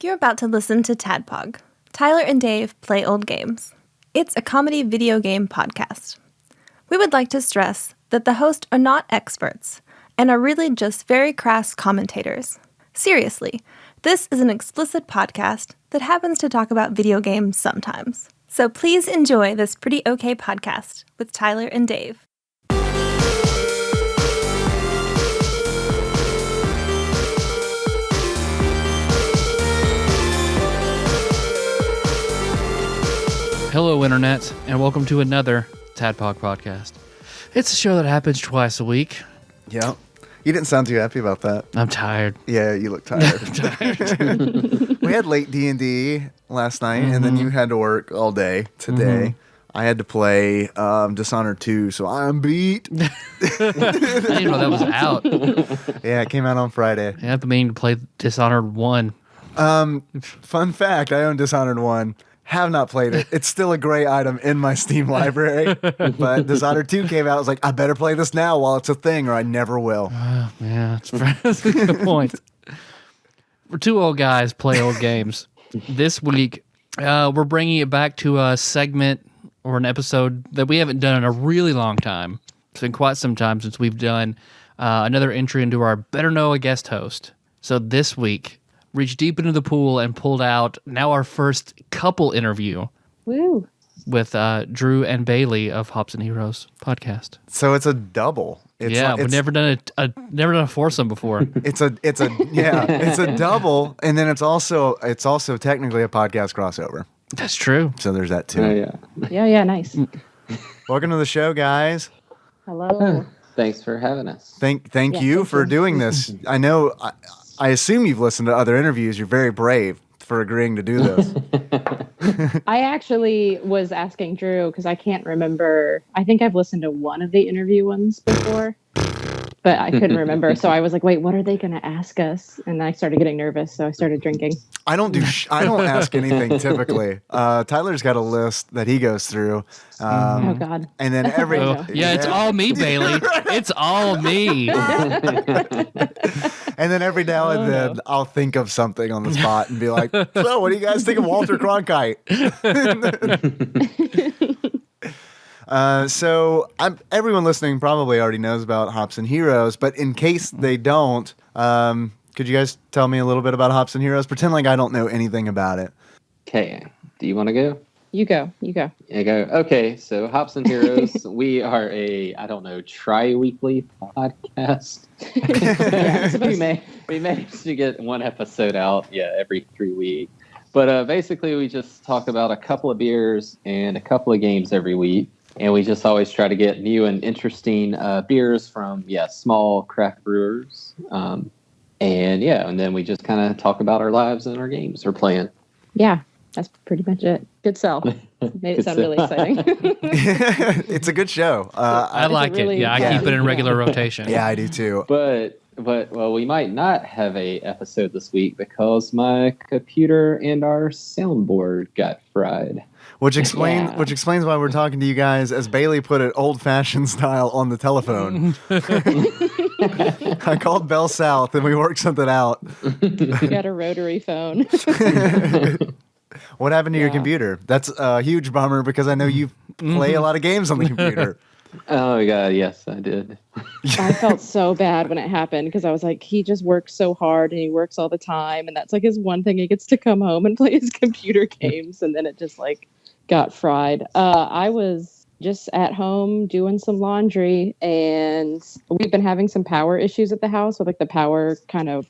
You're about to listen to TADPOG. Tyler and Dave play old games. It's a comedy video game podcast. We would like to stress that the hosts are not experts and are really just very crass commentators. Seriously, this is an explicit podcast that happens to talk about video games sometimes. So please enjoy this pretty okay podcast with Tyler and Dave. Hello, Internet, and welcome to another TADPOG podcast. It's a show that happens twice a week. Yeah. You didn't sound too happy about that. I'm tired. Yeah, you look tired. We had late D&D last night, and then you had to work all day today. I had to play Dishonored 2, so I'm beat. I didn't know that was out. Yeah, it came out on Friday. Yeah, I've been meaning to play Dishonored 1. Fun fact, I own Dishonored 1. Have not played it. It's still a great item in my Steam library. But Dishonored 2 came out. I was like, I better play this now while it's a thing, or I never will. Yeah, that's a good point. We're two old guys play old games. This week, we're bringing it back to a segment or an episode that we haven't done in a really long time. It's been quite some time since we've done another entry into our Better Know a Guest Host. So this week, reached deep into the pool and pulled out now our first couple interview. Woo. With Drew and Bailey of Hops and Heroes podcast. So it's a double. We've never done a foursome before. It's a double, and then it's also technically a podcast crossover. That's true. So there's that too. Yeah, nice. Welcome to the show, guys. Hello. Thanks for having us. Thank you for doing this. I know. I assume you've listened to other interviews. You're very brave for agreeing to do this. I actually was asking Drew because I can't remember. I think I've listened to one of the interview ones before, but I couldn't remember. So I was like, wait, what are they going to ask us? And I started getting nervous, so I started drinking. I don't ask anything typically. Tyler's got a list that he goes through. Oh God! And then it's all me, Bailey. It's all me. And then every now and then I'll think of something on the spot and be like, "So, what do you guys think of Walter Cronkite?" Everyone listening probably already knows about Hops and Heroes, but in case they don't, could you guys tell me a little bit about Hops and Heroes? Pretend like I don't know anything about it. Okay. Do you want to go? You go. I go. Okay. So Hops and Heroes, we are a, tri-weekly podcast. We managed to get one episode out, every 3 weeks. But basically, we just talk about a couple of beers and a couple of games every week. And we just always try to get new and interesting beers from, small craft brewers. And then we just kind of talk about our lives and our games we're playing. Yeah, that's pretty much it. Good sell. Made it sound really exciting. It's a good show. I like it. Yeah, I keep it in regular rotation. Yeah, I do too. But we might not have a episode this week because my computer and our soundboard got fried. Which explains why we're talking to you guys, as Bailey put it, old-fashioned style on the telephone. I called Bell South and we worked something out. You got a rotary phone. What happened to your computer? That's a huge bummer because I know you play a lot of games on the computer. Oh my God, yes, I did. I felt so bad when it happened because I was like, he just works so hard and he works all the time, and that's like his one thing. He gets to come home and play his computer games, and then it just got fried. I was just at home doing some laundry, and we've been having some power issues at the house with the power kind of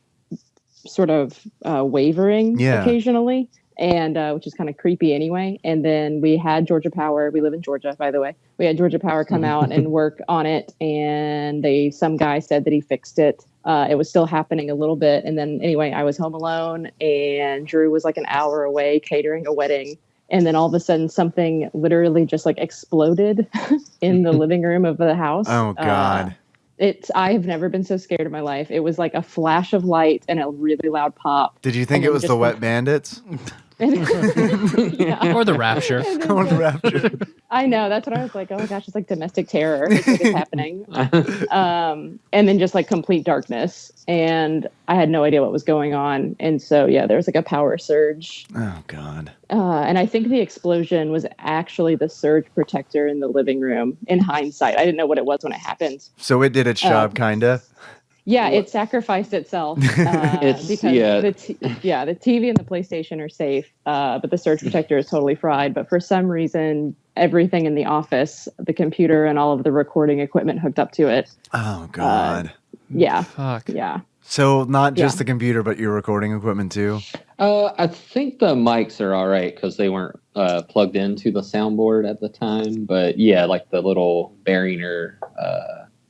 sort of wavering occasionally. And which is kind of creepy anyway. And then we had Georgia Power. We live in Georgia, by the way. We had Georgia Power come out and work on it. And some guy said that he fixed it. It was still happening a little bit. And then anyway, I was home alone and Drew was an hour away catering a wedding. And then all of a sudden something literally just exploded in the living room of the house. Oh God. I have never been so scared in my life. It was like a flash of light and a really loud pop. Did you think it was the Wet Bandits? Yeah. Or the rapture. Or the rapture. I know. That's what I was like. Oh my gosh, it's like domestic terror. It's like it's happening. And then just like complete darkness. And I had no idea what was going on. And so, yeah, there was like a power surge. Oh, God. And I think the explosion was actually the surge protector in the living room in hindsight. I didn't know what it was when it happened. So it did its job, kind of. Yeah, it sacrificed itself because the TV and the PlayStation are safe, but the surge protector is totally fried. But for some reason, everything in the office, the computer and all of the recording equipment hooked up to it. Oh, God. Yeah. Fuck. Yeah. So not just the computer, but your recording equipment, too? I think the mics are all right because they weren't plugged into the soundboard at the time. But yeah, like the little bearing or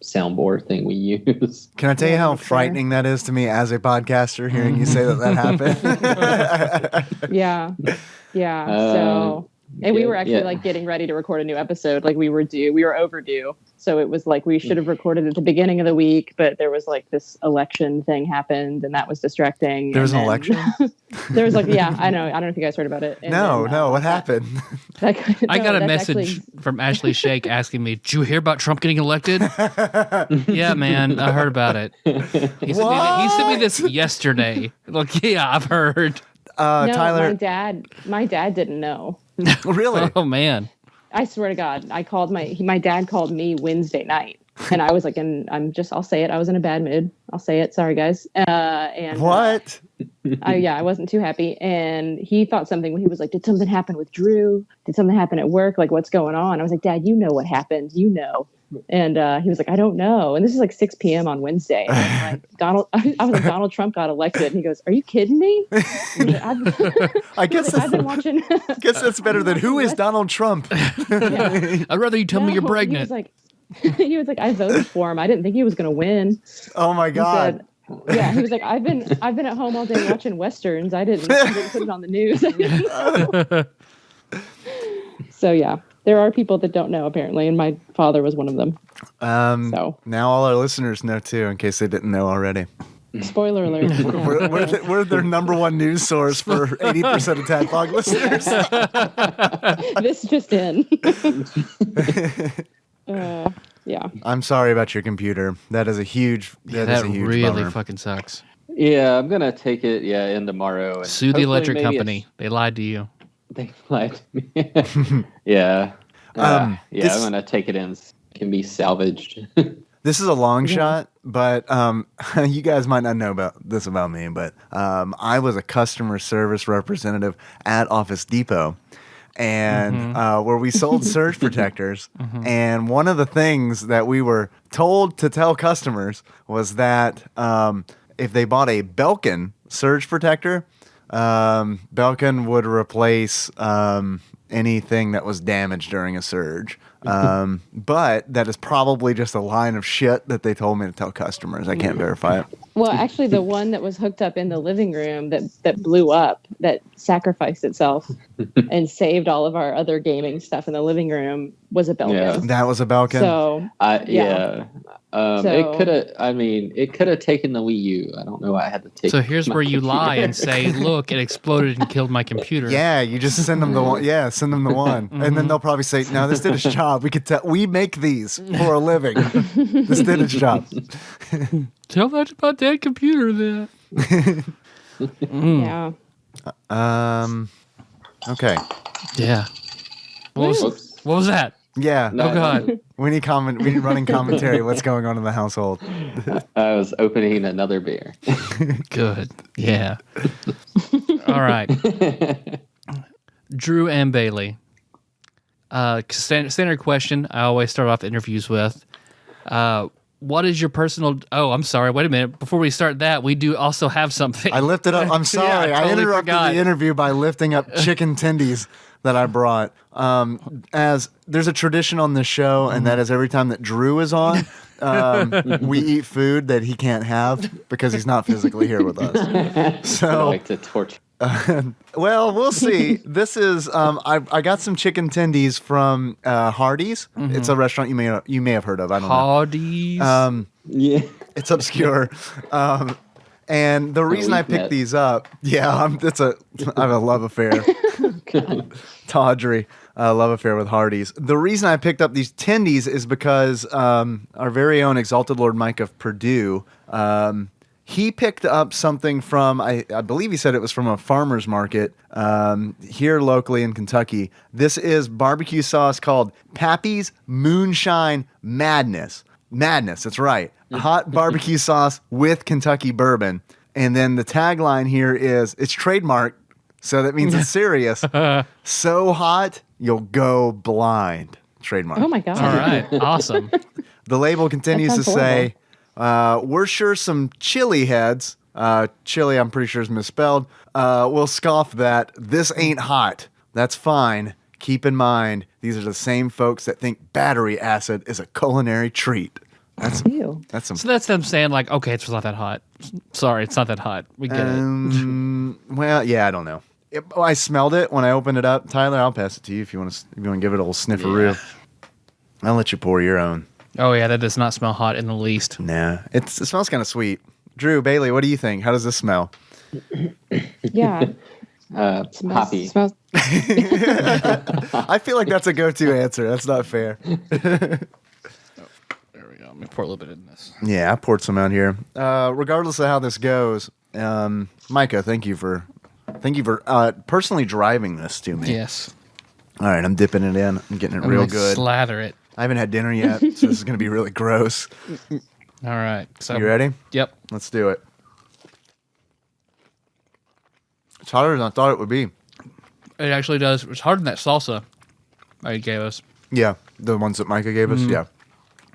soundboard thing we use. Can I tell you how Sure. frightening that is to me as a podcaster, hearing you say that happened? Yeah. Yeah. So, and we were actually yeah. like getting ready to record a new episode. Like we were overdue. So it was like we should have recorded at the beginning of the week, but there was like this election thing happened and that was distracting. There was And an then- election? There was like, yeah, I know. I don't know if you guys heard about it. And No, then, what happened? I got a that's message actually- from Ashley Shake asking me, "Did you hear about Trump getting elected?" Yeah, man, I heard about it. He sent me this yesterday. Like, yeah, I've heard. No, Tyler, my dad didn't know. really? Oh man, I swear to God, I called my dad called me Wednesday night, and I was like, I'll say it. I was in a bad mood. I'll say it. Sorry, guys. And What? I wasn't too happy, and he thought something. He was like, "Did something happen with Drew? Did something happen at work? Like, what's going on?" I was like, "Dad, you know what happened. You know." And he was like, "I don't know." And this is like 6 p.m. on Wednesday. And I'm like, I was like, Donald Trump got elected. And he goes, "Are you kidding me?" I guess I've been watching. guess that's better than who is Donald Trump? I'd rather you tell me you're No, pregnant. He was like, I voted for him. I didn't think he was going to win. Oh my He God. said, yeah, he was like, I've been at home all day watching westerns. I didn't put it on the news. I didn't know. So yeah, there are people that don't know apparently, and my father was one of them. So Now all our listeners know too, in case they didn't know already. spoiler alert. Yeah. We're their number one news source for 80% of TADPOG listeners. This just in. Yeah. I'm sorry about your computer. That is a huge. That is a huge really bummer. fucking sucks. Yeah, I'm gonna take it. In tomorrow. And Sue the hopefully electric maybe company. They lied to you. They lied to me. Yeah. I'm gonna take it in. It can be salvaged. This is a long shot, but you guys might not know about this about me, but I was a customer service representative at Office Depot, and where we sold surge protectors. And one of the things that we were told to tell customers was that if they bought a Belkin surge protector, Belkin would replace anything that was damaged during a surge. But that is probably just a line of shit that they told me to tell customers. I can't verify it. Well, actually, the one that was hooked up in the living room that blew up, that sacrificed itself and saved all of our other gaming stuff in the living room was a Belkin. Yeah. That was a Belkin. So Yeah. It could have. I mean, it could have taken the Wii U. I don't know why I had to take. So here's my where you lie computer. and say, "Look, it exploded and killed my computer." Yeah, you just send them the one. Yeah, send them the one, and then they'll probably say, "No, this did its job. We could tell. We make these for a living. This did its job." Tell that about that computer then. yeah. Okay. Yeah. What was that? Yeah. No. Oh God. We need We need running commentary. What's going on in the household? I was opening another beer. Good. Yeah. All right. Drew and Bailey. Standard question I always start off interviews with. What is your personal... Oh, I'm sorry. Wait a minute. Before we start that, we do also have something. I lifted up. I'm sorry. Yeah, I I totally interrupted forgot. the interview by lifting up chicken tendies that I brought. As there's a tradition on this show, and that is every time that Drew is on, we eat food that he can't have because he's not physically here with us. I So, like to torture. well, we'll see. This is I got some chicken tendies from Hardee's. It's a restaurant you may have heard of. I don't know. Hardee's. Yeah. It's obscure. And the reason I we've picked met. these up, I have a love affair. Tawdry love affair with Hardee's. The reason I picked up these tendies is because our very own Exalted Lord Micah of Perdue, he picked up something from, I believe he said it was from a farmer's market here locally in Kentucky. This is barbecue sauce called Pappy's Moonshine Madness. Madness, that's right. Hot barbecue sauce with Kentucky bourbon. And then the tagline here is, it's trademarked, so that means it's serious. So hot, you'll go blind. Trademark. Oh my god! All right, awesome. The label continues to sounds say, we're sure some chili heads, chili I'm pretty sure is misspelled, will scoff that this ain't hot. That's fine. Keep in mind, these are the same folks that think battery acid is a culinary treat. Ew. That's some. So that's them saying like, okay, it's not that hot. Sorry, it's not that hot. We get it. Well, yeah, I don't know. I smelled it when I opened it up. Tyler, I'll pass it to you if you want to give it a little snifferoo. I'll let you pour your own. Oh yeah, that does not smell hot in the least. Nah, it smells kind of sweet. Drew, Bailey, what do you think? How does this smell? Yeah. Poppy. Smells. I feel like that's a go-to answer. That's not fair. There we go. Let me pour a little bit in this. Yeah, I poured some out here. Regardless of how this goes, Micah, thank you for personally driving this to me. Yes. All right, I'm dipping it in. I'm getting it I'm real gonna good. Slather it. I haven't had dinner yet, so this is going to be really gross. All right. So You ready? Yep. Let's do it. It's hotter than I thought it would be. It actually does. It's harder than that salsa I gave us. Yeah, the ones that Micah gave us. Yeah.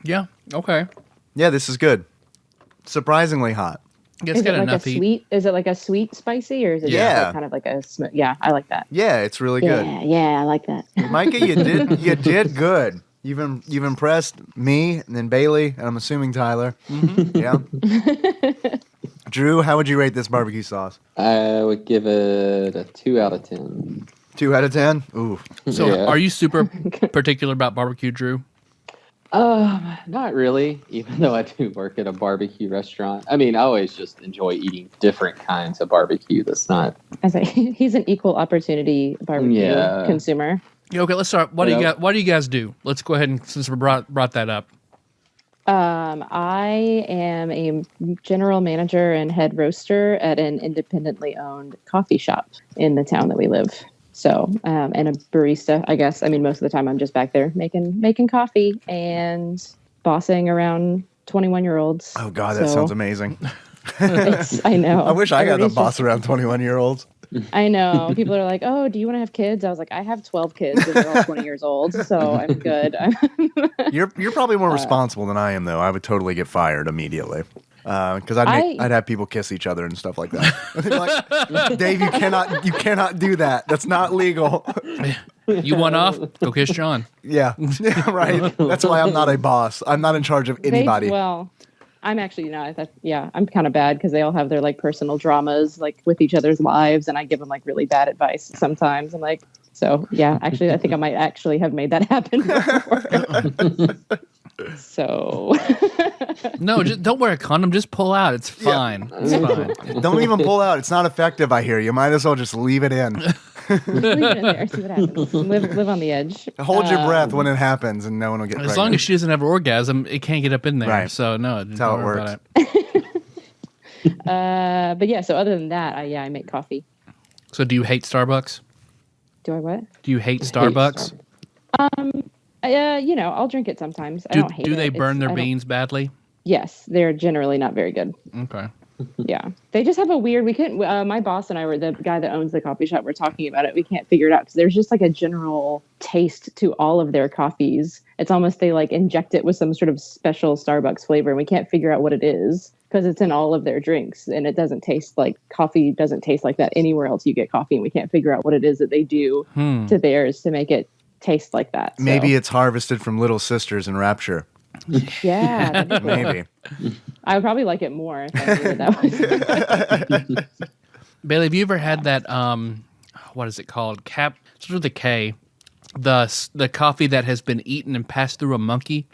Yeah. Okay. Yeah, this is good. Surprisingly hot. It's Is got it like a enough heat. sweet? Is it like a sweet spicy, or is it just Yeah. like kind of like a? Yeah, I like that. Yeah, it's really good. Yeah, I like that. Micah, you did good. You've impressed me and then Bailey, and I'm assuming Tyler. Yeah. Drew, how would you rate this barbecue sauce? I would give it a 2 out of 10. 2 out of 10? Ooh. So, Yeah. are you super particular about barbecue, Drew? Not really, even though I do work at a barbecue restaurant. I mean, I always just enjoy eating different kinds of barbecue. That's not. He's an equal opportunity barbecue consumer. Yeah, okay, let's start. What do you guys do? Let's go ahead and since we brought that up. I am a general manager and head roaster at an independently owned coffee shop in the town that we live. So, and a barista, I guess. I mean, most of the time I'm just back there making coffee and bossing around 21-year-olds. Oh, God, that sounds amazing. I know. I wish I got to Everybody's boss around 21-year-olds. I know. People are like, oh, do you want to have kids? I was like, I have 12 kids and they're all 20 years old, so I'm good. You're probably more responsible than I am, though. I would totally get fired immediately. Because I'd have people kiss each other and stuff like that. Like, Dave, you cannot do that. That's not legal. You want off? Go kiss John. Yeah, right. That's why I'm not a boss. I'm not in charge of anybody. I'm actually not. I'm kind of bad because they all have their like personal dramas like with each other's lives, and I give them like really bad advice sometimes. I'm like, so yeah, actually, I think I might actually have made that happen before. So No, just don't wear a condom. Just pull out. It's fine. It's fine. Don't even pull out. It's not effective, I hear. You might as well just leave it in. leave it in there, see what happens. Live on the edge. Hold your breath when it happens, and no one will get As pregnant. long as she doesn't have an orgasm, it can't get up in there. Right. So no, That's how it works. But yeah, so other than that, I make coffee. So do you hate Starbucks? Do I what? Do you hate Starbucks? I'll drink it sometimes. I don't hate it. Do they burn their beans badly? Yes, they're generally not very good. Okay. Yeah, they just have a weird. We couldn't. My boss and I were the guy that owns the coffee shop. We're talking about it. We can't figure it out because there's just like a general taste to all of their coffees. It's almost they like inject it with some sort of special Starbucks flavor, and we can't figure out what it is because it's in all of their drinks, and it doesn't taste like coffee. Doesn't taste like that anywhere else you get coffee, and we can't figure out what it is that they do to theirs to make it taste like that. So. Maybe it's harvested from Little Sisters in Rapture. Yeah, Maybe. I would probably like it more if I knew what that was. Bailey, have you ever had that? What is it called? Starts with a K. The coffee that has been eaten and passed through a monkey.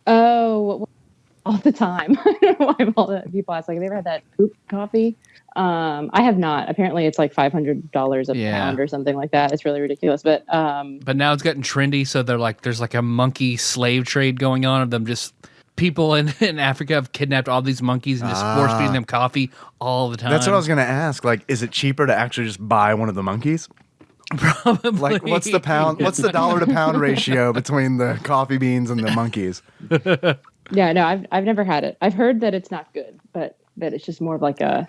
Oh, all the time. I don't know why all the people ask, like, have you ever had that poop coffee? I have not. Apparently it's like $500 a pound or something like that. It's really ridiculous. But now it's gotten trendy, so they're like, there's like a monkey slave trade going on of them just people in Africa have kidnapped all these monkeys and just force feeding them coffee all the time. That's what I was going to ask. Like, is it cheaper to actually just buy one of the monkeys? Probably. Like, what's the dollar to pound ratio between the coffee beans and the monkeys? Yeah, no, I've never had it. I've heard that it's not good, but that it's just more of like a,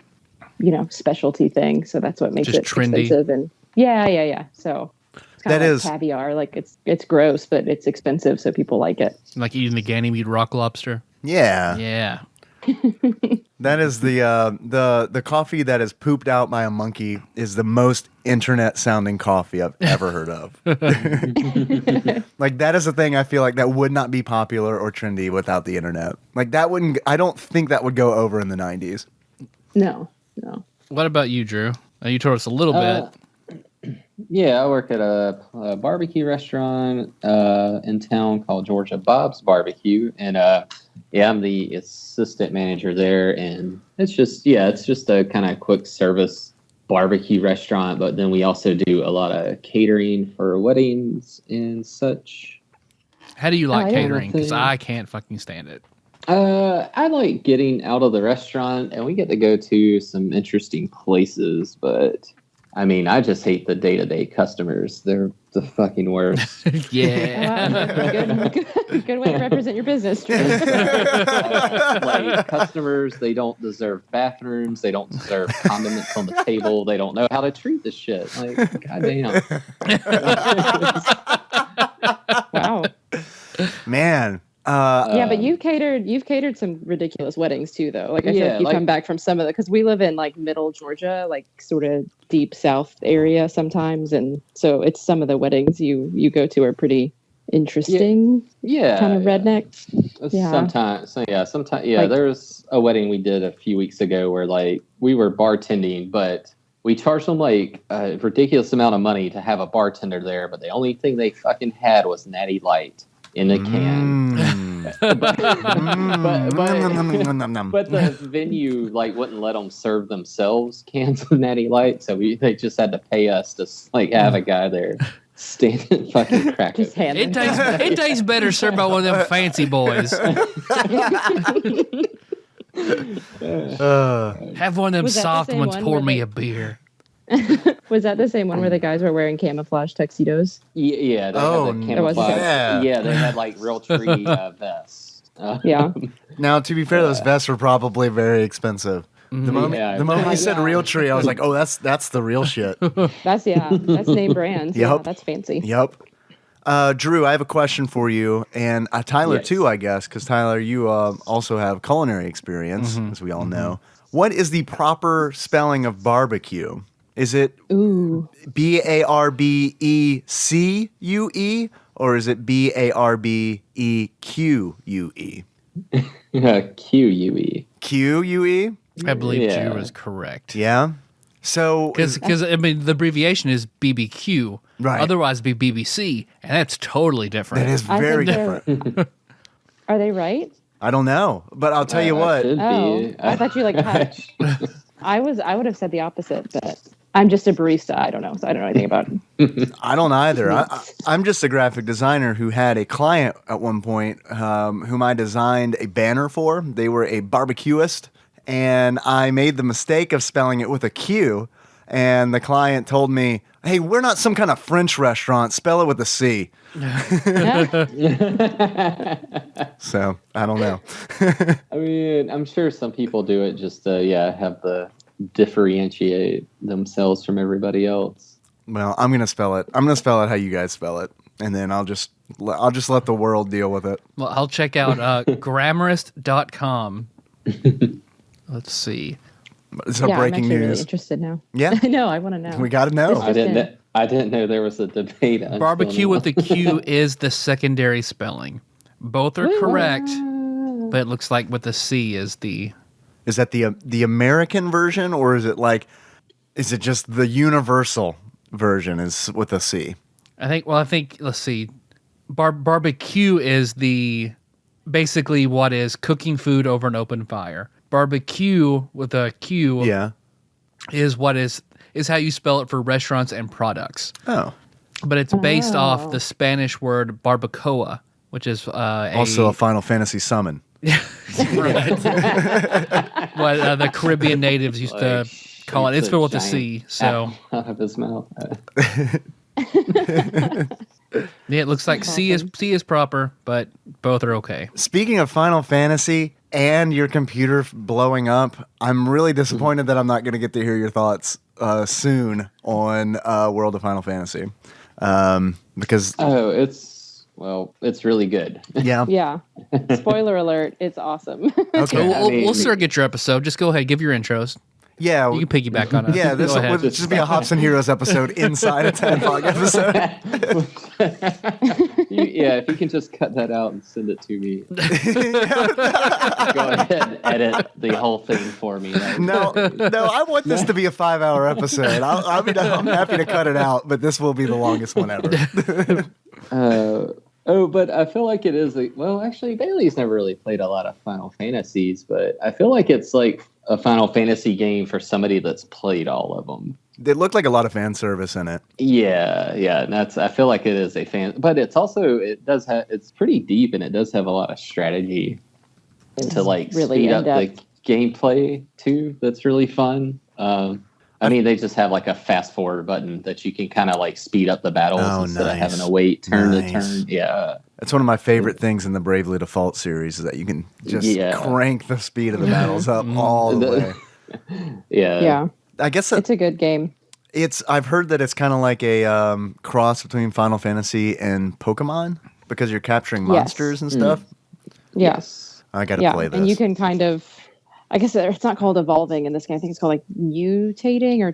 specialty thing. So that's what makes just it trendy. Expensive. And yeah. So it's kind of like caviar. Like it's gross, but it's expensive, so people like it. Like eating the Ganymede rock lobster. Yeah. Yeah. That is the coffee that is pooped out by a monkey is the most internet sounding coffee I've ever heard of. Like, that is a thing I feel like that would not be popular or trendy without the internet. Like, I don't think that would go over in the 90s. No. What about you, Drew? You told us a little bit. Yeah, I work at a barbecue restaurant in town called Georgia Bob's Barbecue, and I'm the assistant manager there. And it's just a kind of quick service barbecue restaurant, but then we also do a lot of catering for weddings and such. How do you like catering? Because I can't fucking stand it. I like getting out of the restaurant, and we get to go to some interesting places, but I mean, I just hate the day-to-day customers. They're the fucking worst. Yeah. Good way to represent your business, Drew. Like, customers, they don't deserve bathrooms. They don't deserve condiments on the table. They don't know how to treat this shit. Like, goddamn. Wow. Man. Yeah, but you've catered some ridiculous weddings too, though. Like, I feel like you come back from some of the, because we live in like middle Georgia, like sort of deep south area sometimes, and so it's some of the weddings you go to are pretty interesting. Yeah, kind of redneck. Yeah. Sometimes. Yeah, there was a wedding we did a few weeks ago where like we were bartending, but we charged them like a ridiculous amount of money to have a bartender there, but the only thing they fucking had was Natty Light in a can. But the venue like wouldn't let them serve themselves cans of Natty Light, so they just had to pay us to like have a guy there standing fucking crack. Just hand it tastes better served by one of them fancy boys. Have one of them soft ones pour me a beer. Was that the same one where the guys were wearing camouflage tuxedos? Yeah. They had the camouflage. Yeah. They had like real tree vests. Yeah. Now, to be fair, those vests were probably very expensive. The moment you said real tree, I was like, oh, that's the real shit. That's name brand. Yep. Yeah, that's fancy. Yep. Drew, I have a question for you, and Tyler too, I guess, because Tyler, you also have culinary experience, as we all know. What is the proper spelling of barbecue? Is it BARBECUE or is it BARBEQUE? QUE. QUE? I believe Drew was correct. Yeah. So, because I mean, the abbreviation is BBQ. Right. Otherwise, it'd be BBC, and that's totally different. that is very different. Are they right? I don't know, but I'll tell you what. I thought you had. I would have said the opposite, but I'm just a barista. I don't know, so I don't know anything about it. I don't either. I'm just a graphic designer who had a client at one point whom I designed a banner for. They were a barbecuist, and I made the mistake of spelling it with a Q, and the client told me, hey, we're not some kind of French restaurant. Spell it with a C. So, I don't know. I mean, I'm sure some people do it just to, have the differentiate themselves from everybody else. Well, I'm gonna spell it. I'm gonna spell it how you guys spell it, and then I'll just let the world deal with it. Well, I'll check out grammarist.com. Let's see. It's breaking I'm actually news. really interested now. Yeah, I know. I want to know. we got to know. I didn't know there was a debate. Barbecue with the Q is the secondary spelling. Both are correct, but it looks like with the C is the. Is that the American version, or is it just the universal version is with a C? I think let's see. Barbecue is the basically what is cooking food over an open fire. Barbecue with a Q Yeah. is what is how you spell it for restaurants and products. Oh. But it's based off the Spanish word barbacoa, which is Also a Final Fantasy summon. right. What the Caribbean natives used to call it. It's spelled with a C. So out of his mouth. yeah, it looks like C is proper, but both are okay. Speaking of Final Fantasy and your computer blowing up, I'm really disappointed that I'm not going to get to hear your thoughts soon on World of Final Fantasy. Because it's really good. yeah. Yeah. Spoiler alert, it's awesome. Okay. We'll surrogate your episode. Just go ahead, give your intros. Yeah. You can piggyback on it. Yeah, this Go ahead. would just be a Hops and Heroes episode inside a TADPOG episode. If you can just cut that out and send it to me. Go ahead and edit the whole thing for me. No, I want this to be a 5-hour episode. I'm happy to cut it out, but this will be the longest one ever. But I feel like it is actually Bailey's never really played a lot of Final Fantasies, but I feel like it's like a Final Fantasy game for somebody that's played all of them. It looked like a lot of fan service in it. Yeah, and I feel like it is a fan, but it's pretty deep and it does have a lot of strategy to like really speed up the gameplay too. That's really fun. They just have like a fast forward button that you can kind of like speed up the battles instead of having to wait turn to turn. Yeah. That's one of my favorite things in the Bravely Default series is that you can just crank the speed of the battles up all the way. Yeah. I guess it's a good game. I've heard that it's kind of like a cross between Final Fantasy and Pokemon because you're capturing monsters and stuff. Yes. I got to play this. And you can kind of, I guess it's not called evolving in this game. I think it's called like mutating or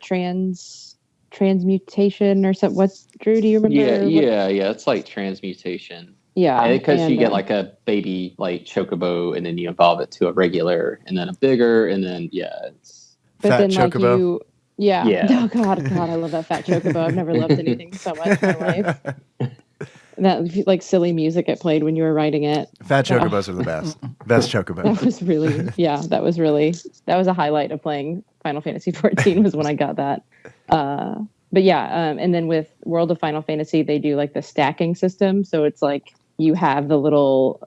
transmutation or something. Drew, do you remember? Yeah. It's like transmutation. Yeah. Because you get like a baby like chocobo and then you evolve it to a regular and then a bigger and then it's but fat then chocobo. like oh god, I love that fat chocobo. I've never loved anything so much in my life. That like silly music it played when you were writing it. Fat chocobos are the best. Best chocobo. That was really that was a highlight of playing Final Fantasy 14 was when I got that. And then with World of Final Fantasy they do like the stacking system, so it's like you have the little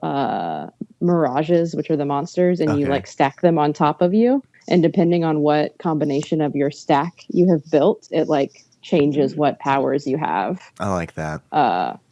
mirages, which are the monsters, and you like stack them on top of you. And depending on what combination of your stack you have built, it like changes what powers you have. I like that.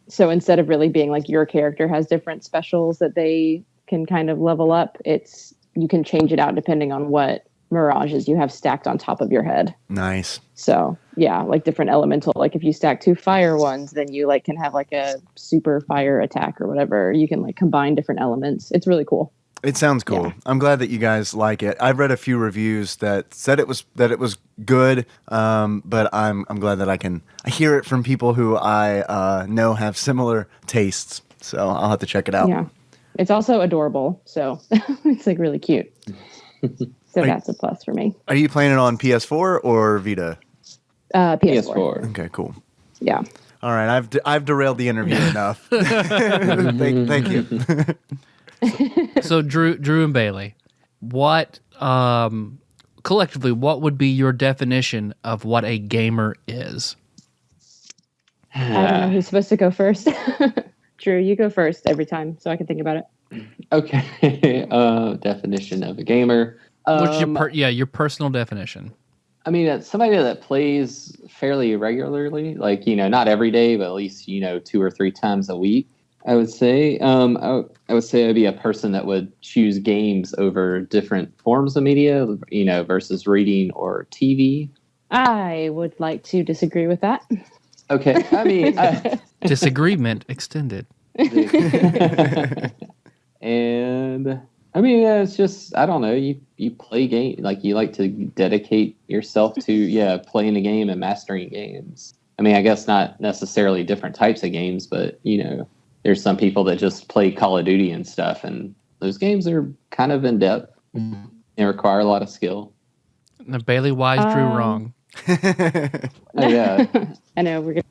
So instead of really being like your character has different specials that they can kind of level up, you can change it out depending on what mirages you have stacked on top of your head. Nice. So like different elemental, like if you stack 2 fire ones, then you like can have like a super fire attack or whatever. You can like combine different elements. It's really cool. It sounds cool. Yeah. I'm glad that you guys like it. I've read a few reviews that said it was good, but I'm glad that I hear it from people who I know have similar tastes. So I'll have to check it out. Yeah, it's also adorable. So it's like really cute. So that's a plus for me. Are you playing it on PS4 or Vita? PS4. Okay, cool. Yeah. All right, I've derailed the interview enough. Thank you. So Drew and Bailey, what collectively, what would be your definition of what a gamer is? I don't know who's supposed to go first. Drew, you go first every time, so I can think about it. Okay. Definition of a gamer. What's your personal definition? I mean, it's somebody that plays fairly regularly, like, not every day, but at least, 2 or 3 times a week. I would say I would say I'd be a person that would choose games over different forms of media, versus reading or TV. I would like to disagree with that. Okay. I mean, disagreement extended. And I mean, it's just, I don't know, you play game, like you like to dedicate yourself to playing a game and mastering games. I mean, I guess not necessarily different types of games, but there's some people that just play Call of Duty and stuff, and those games are kind of in depth. They require a lot of skill. Now, Bailey Wise Drew wrong. Yeah. I know we're gonna.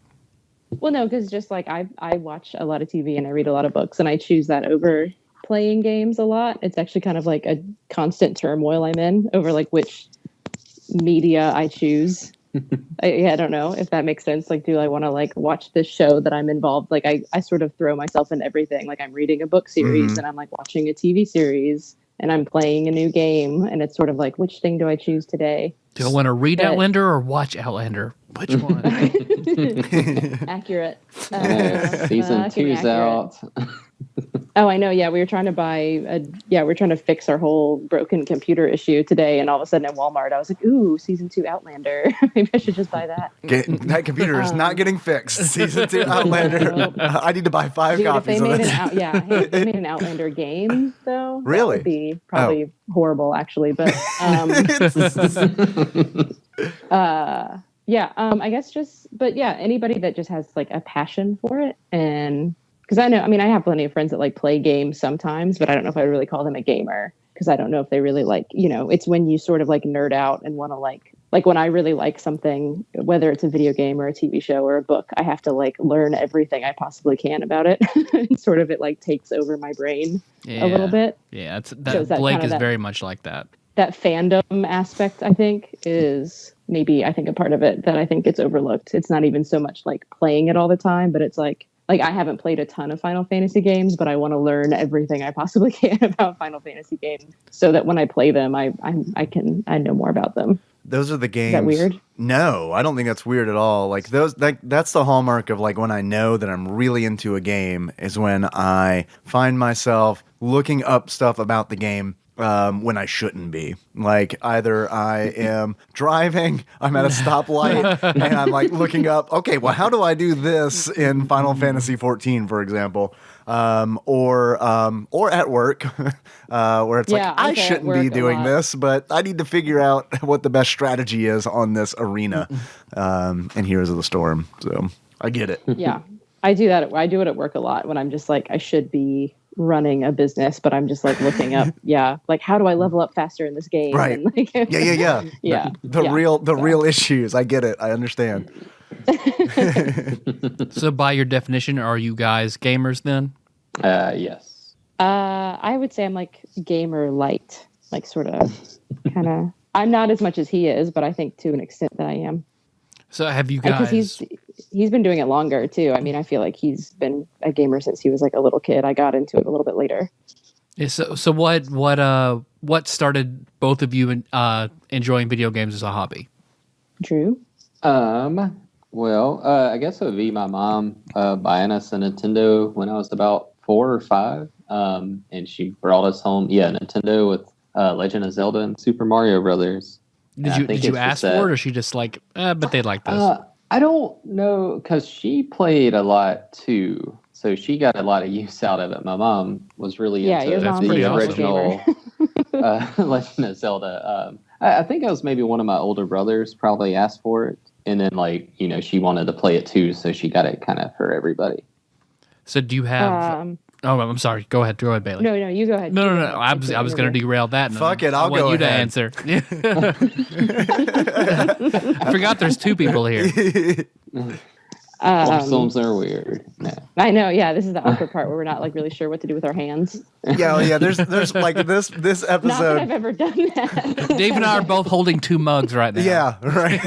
Well, no, because just like I watch a lot of TV and I read a lot of books, and I choose that over playing games a lot. It's actually kind of like a constant turmoil I'm in over like which media I choose. I don't know if that makes sense. Like, do I want to like watch this show that I'm involved? Like, I sort of throw myself in everything. Like, I'm reading a book series and I'm like watching a TV series and I'm playing a new game, and it's sort of like, which thing do I choose today? Do I want to read Outlander or watch Outlander? Which one? Accurate. Season 2's out. Oh, I know. Yeah, we were trying to fix our whole broken computer issue today, and all of a sudden at Walmart, I was like, "Ooh, season 2 Outlander. Maybe I should just buy that." That computer is not getting fixed. Season 2 Outlander. I need to buy 5 copies of it. If they made an Outlander game, though, really, that would be probably horrible, actually. But I guess anybody that just has like a passion for it, and because I have plenty of friends that like play games sometimes, but I don't know if I would really call them a gamer, because I don't know if they really like, it's when you sort of like nerd out and want to like when I really like something, whether it's a video game or a TV show or a book, I have to like learn everything I possibly can about it. And sort of it like takes over my brain a little bit. Yeah, Blake is very much like that. That fandom aspect, I think, is maybe, I think, a part of it that I think gets overlooked. It's not even so much like playing it all the time, but it's like I haven't played a ton of Final Fantasy games, but I want to learn everything I possibly can about Final Fantasy games so that when I play them, I know more about them. Those are the games. Is that weird? No, I don't think that's weird at all. Like that's the hallmark of like when I know that I'm really into a game is when I find myself looking up stuff about the game when I shouldn't be. Like either I am driving, I'm at a stoplight, and I'm like looking up, okay, well, how do I do this in Final Fantasy 14, for example? Or at work, where it's like, I shouldn't be doing this, but I need to figure out what the best strategy is on this arena in Heroes of the Storm. So I get it. Yeah, I do that. I do it at work a lot when I'm just like, I should be running a business, but I'm just like looking up, like how do I level up faster in this game? Right. And like, yeah. The real issues. I get it. I understand. So by your definition, are you guys gamers then? Yes. I would say I'm like gamer light, like sort of kind of. I'm not as much as he is, but I think to an extent that I am. So have you guys? Because he's been doing it longer too. I mean, I feel like he's been a gamer since he was like a little kid. I got into it a little bit later. Yeah, so what started both of you enjoying video games as a hobby? Drew? Well, I guess it would be my mom buying us a Nintendo when I was about 4 or 5. And she brought us home, Nintendo with Legend of Zelda and Super Mario Brothers. Did you ask for it, or she just like, but they like this? I don't know, because she played a lot too, so she got a lot of use out of it. My mom was really into the original Legend of Zelda. I think it was maybe one of my older brothers probably asked for it, and then she wanted to play it too, so she got it kind of for everybody. So do you have? I'm sorry. Go ahead, Bailey. No, you go ahead. No. I was going to derail that. Fuck it, I'll go ahead. To answer. I forgot there's 2 people here. Films are weird. No. I know. Yeah, this is the awkward part where we're not like really sure what to do with our hands. Yeah. There's like this episode. Not that I've ever done that. Dave and I are both holding 2 mugs right now. Yeah, right.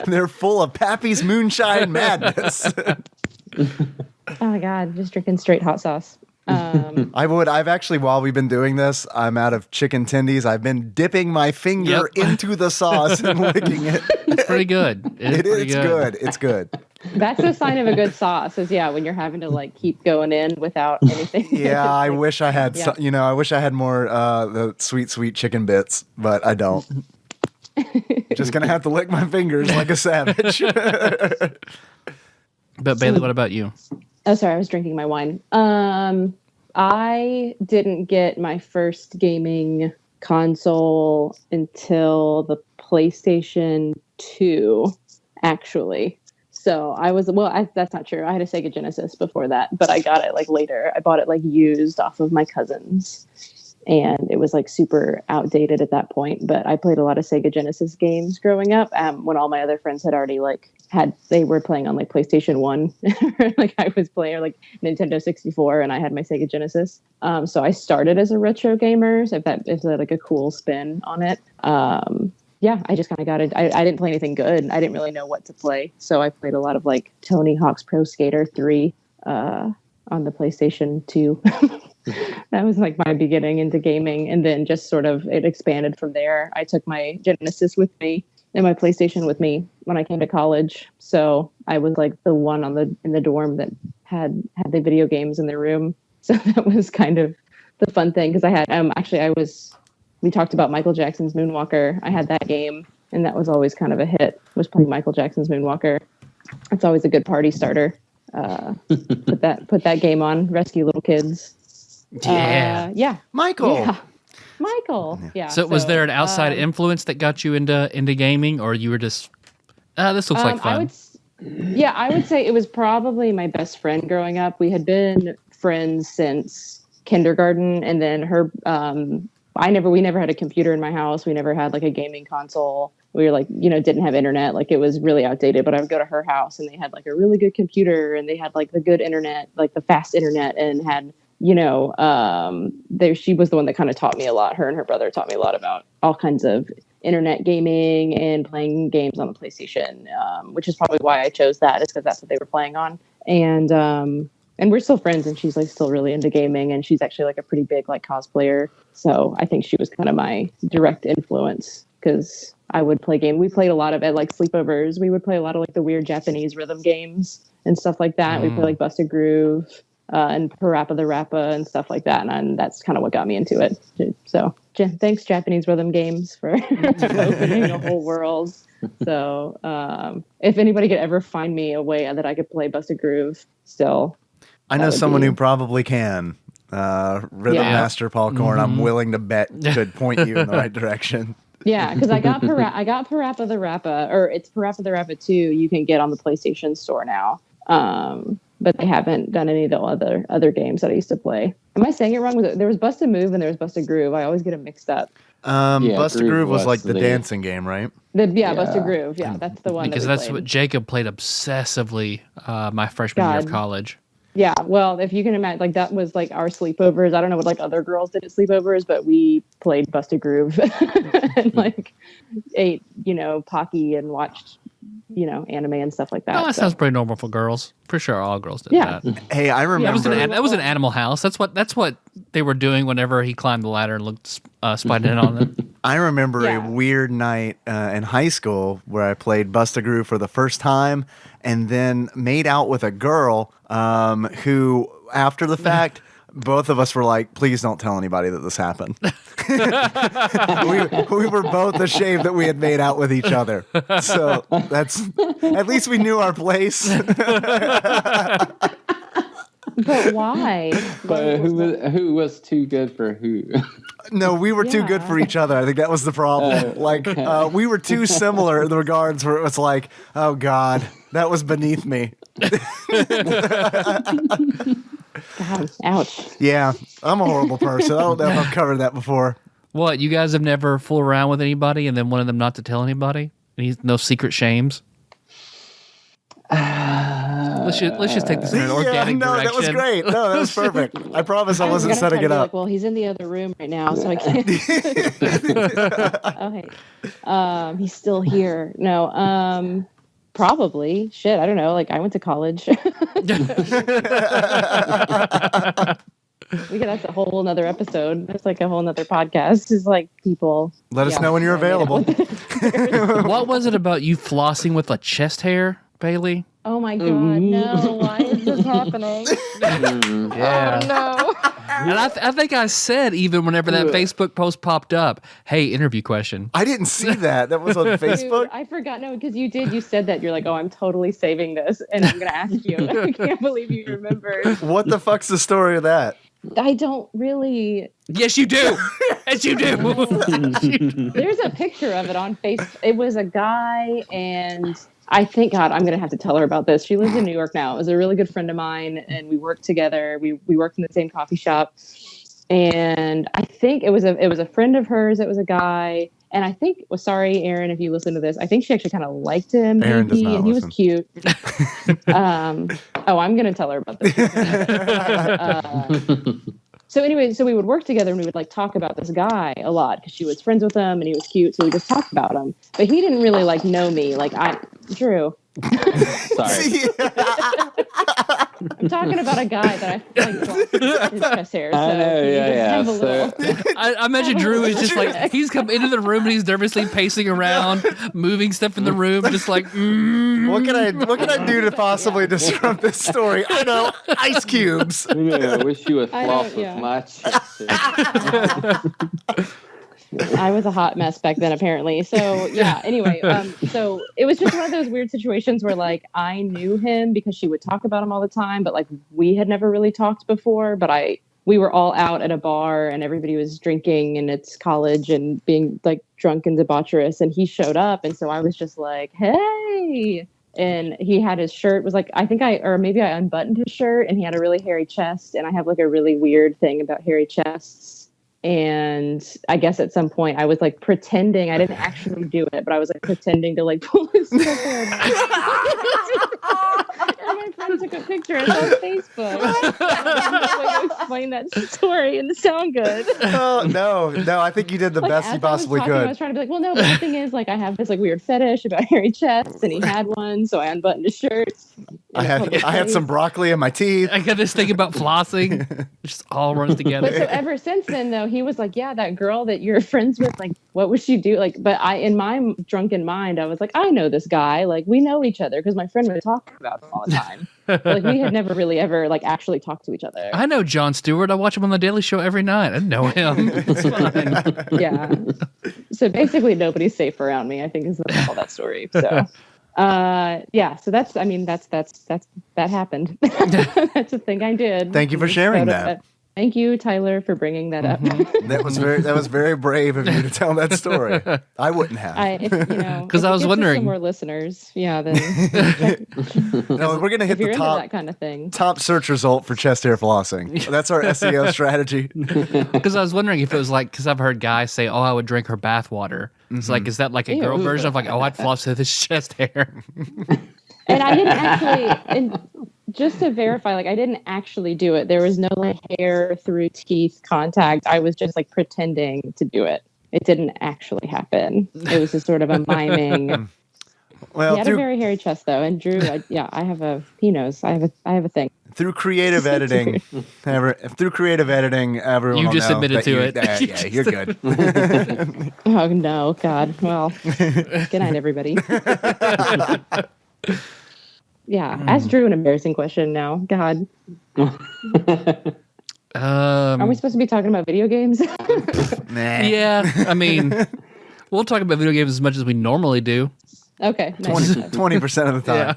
They're full of Pappy's moonshine madness. Oh my God, just drinking straight hot sauce. I've actually, while we've been doing this, I'm out of chicken tendies. I've been dipping my finger into the sauce and licking it. It's pretty good. It's good. It's good. That's a sign of a good sauce, is when you're having to like keep going in without anything. Yeah, I wish I had, I wish I had more the sweet chicken bits, but I don't. Just gonna have to lick my fingers like a savage. But Bailey, what about you? Oh, sorry, I was drinking my wine. I didn't get my first gaming console until the PlayStation 2, actually. So I was, that's not true. I had a Sega Genesis before that, but I got it like later. I bought it like used off of my cousin's. and it was like super outdated at that point. But I played a lot of Sega Genesis games growing up, when all my other friends had already they were playing on like PlayStation 1. Like I was playing, or like Nintendo 64, and I had my Sega Genesis. So I started as a retro gamer, so if that like a cool spin on it. Yeah, I just kind of got it. I didn't play anything good. I didn't really know what to play. So I played a lot of like Tony Hawk's Pro Skater 3 on the PlayStation 2. That was like my beginning into gaming. And then just sort of it expanded from there. I took my Genesis with me and my PlayStation with me when I came to college. So I was like the one in the dorm that had the video games in their room. So that was kind of the fun thing, because I had we talked about Michael Jackson's Moonwalker. I had that game, and that was always kind of a hit, was playing Michael Jackson's Moonwalker. It's always a good party starter. Put that game on, rescue little kids. Yeah. Michael. Yeah. Michael. Yeah. So was there an outside influence that got you into gaming, or you were just, this looks like fun? I would say it was probably my best friend growing up. We had been friends since kindergarten, and then we never had a computer in my house. We never had like a gaming console. We were like, didn't have internet. Like it was really outdated, but I would go to her house and they had like a really good computer, and they had like the good internet, like the fast internet, and had, she was the one that kind of taught me a lot. Her and her brother taught me a lot about all kinds of internet gaming and playing games on the PlayStation, which is probably why I chose that, is because that's what they were playing on. And we're still friends, and she's like still really into gaming, and she's actually like a pretty big like cosplayer. So I think she was kind of my direct influence, because I would play games. We played a lot of it, like sleepovers. We would play a lot of like the weird Japanese rhythm games and stuff like that. We play like Busted Groove and Parappa the Rappa and stuff like that. And that's kind of what got me into it. So thanks, Japanese rhythm games, for opening a whole world. So if anybody could ever find me a way that I could play Busted Groove still. I know someone who probably can. Rhythm Master Paul Korn, I'm willing to bet, could point you in the right direction. Yeah, because I got Parappa the Rappa, or it's Parappa the Rappa 2. You can get on the PlayStation Store now, but they haven't done any of the other games that I used to play. Am I saying it wrong? There was Busted Move and there was Busted Groove. I always get them mixed up. Busted Groove was like the dancing game, right? Busted Groove. Yeah, that's the one. Because that's what Jacob played obsessively my freshman year of college. Yeah, well, if you can imagine, like that was like our sleepovers. I don't know what like other girls did at sleepovers, but we played Busted Groove and like ate, Pocky and watched, anime and stuff like that. Oh, that sounds pretty normal for girls. For sure, all girls did that. Hey, I remember that was an Animal House. That's what they were doing whenever he climbed the ladder and looked spied in on them. I remember a weird night in high school where I played Busted Groove for the first time, and then made out with a girl who, after the fact, both of us were like, please don't tell anybody that this happened. we were both ashamed that we had made out with each other. So at least we knew our place. But why? But who was too good for who? No, we were too good for each other. I think that was the problem. We were too similar in the regards where it was like, oh God, that was beneath me. God, ouch. Yeah, I'm a horrible person. I don't know if I've covered that before. What, you guys have never fooled around with anybody and then wanted them not to tell anybody? No secret shames? Let's just take this in an organic direction. That was great. No, that was perfect. I promise I wasn't setting it up. Like, well, he's in the other room right now, so I can't. Okay. He's still here. No, probably. Shit, I don't know. Like, I went to college. That's a whole nother episode. That's like a whole nother podcast. It's like people. Let us know when you're available. What was it about you flossing with a chest hair, Bailey? Oh my God, no. Why is this happening? Yeah. Oh no. And I think I said, even whenever that Facebook post popped up, hey, interview question. I didn't see that. That was on Facebook? Dude, I forgot. No, because you did. You said that. You're like, oh, I'm totally saving this. And I'm going to ask you. I can't believe you remembered. What the fuck's the story of that? I don't really. Yes, you do. Yes, you do. There's a picture of it on Facebook. It was a guy, and I think, God, I'm going to have to tell her about this. She lives in New York now. It was a really good friend of mine, and we worked together. We worked in the same coffee shop. and I think it was a friend of hers. It was a guy, and I think, well, sorry, Aaron, if you listen to this, I think she actually kind of liked him. Aaron does not and he listen. was cute. I'm gonna tell her about this. So anyway, so we would work together and we would like talk about this guy a lot because she was friends with him and he was cute. So we just talked about him, but he didn't really like know me. Like Drew. Sorry. I'm talking about a guy that I like his chest hair. So I know, yeah. So, I imagine Drew is just like, he's come into the room and he's nervously pacing around, moving stuff in the room, just like, What can I do to possibly disrupt this story? I know, ice cubes. I wish you would floss yeah. with my chest hair. I was a hot mess back then, apparently. So yeah. Anyway, so it was just one of those weird situations where like I knew him because she would talk about him all the time, but like we had never really talked before. But we were all out at a bar and everybody was drinking and it's college and being like drunk and debaucherous. And he showed up, and so I was just like, hey. And he had his shirt was like, maybe I unbuttoned his shirt, and he had a really hairy chest. And I have like a really weird thing about hairy chests. And I guess at some point I was like pretending, I didn't actually do it, but I was like pretending to like pull his chest hair back. And my friend took a picture and it's on Facebook. I to explain that story and it sound good. Oh, no, I think you did the Like, best as you possibly I was could. trying to be like, well, no, but the thing is, like, I have this like weird fetish about hairy chests, and he had one, so I unbuttoned his shirt. I had some broccoli in my teeth. I got this thing about flossing. It just all runs together. But so ever since then, though, he was like, yeah, that girl that you're friends with, like, what would she do? Like, but in my drunken mind, I was like, I know this guy. Like, we know each other because my friend would talk about him all the time. But, like, we had never really ever, like, actually talked to each other. I know Jon Stewart. I watch him on The Daily Show every night. I know him. It's fine. Yeah. So basically, nobody's safe around me, I think, is all that story. So. Yeah, so that happened. That's a thing I did. Thank you for sharing that. Thank you, Tyler, for bringing that up. That was very brave of you to tell that story. I wouldn't have. Because I was wondering, some more listeners, yeah. Then No, we're gonna hit the into top that kind of thing. top search result for chest hair flossing. That's our SEO strategy. because I was wondering if it was like, because I've heard guys say, "Oh, I would drink her bath water." It's like, is that like a girl version of like, "Oh, I'd floss with his chest hair"? And I didn't actually, and just to verify, like I didn't actually do it. There was no like hair through teeth contact. I was just like pretending to do it. It didn't actually happen. It was just sort of a miming. Well, he had a very hairy chest though, and Drew, he knows. I have a thing. Through creative editing, everyone You will just know admitted that to it. Yeah, you're good. Oh no, God. Well, good night, everybody. Yeah, ask Drew an embarrassing question now. God. Are we supposed to be talking about video games? Nah. Yeah, I mean, we'll talk about video games as much as we normally do. Okay. Nice. 20% of the time.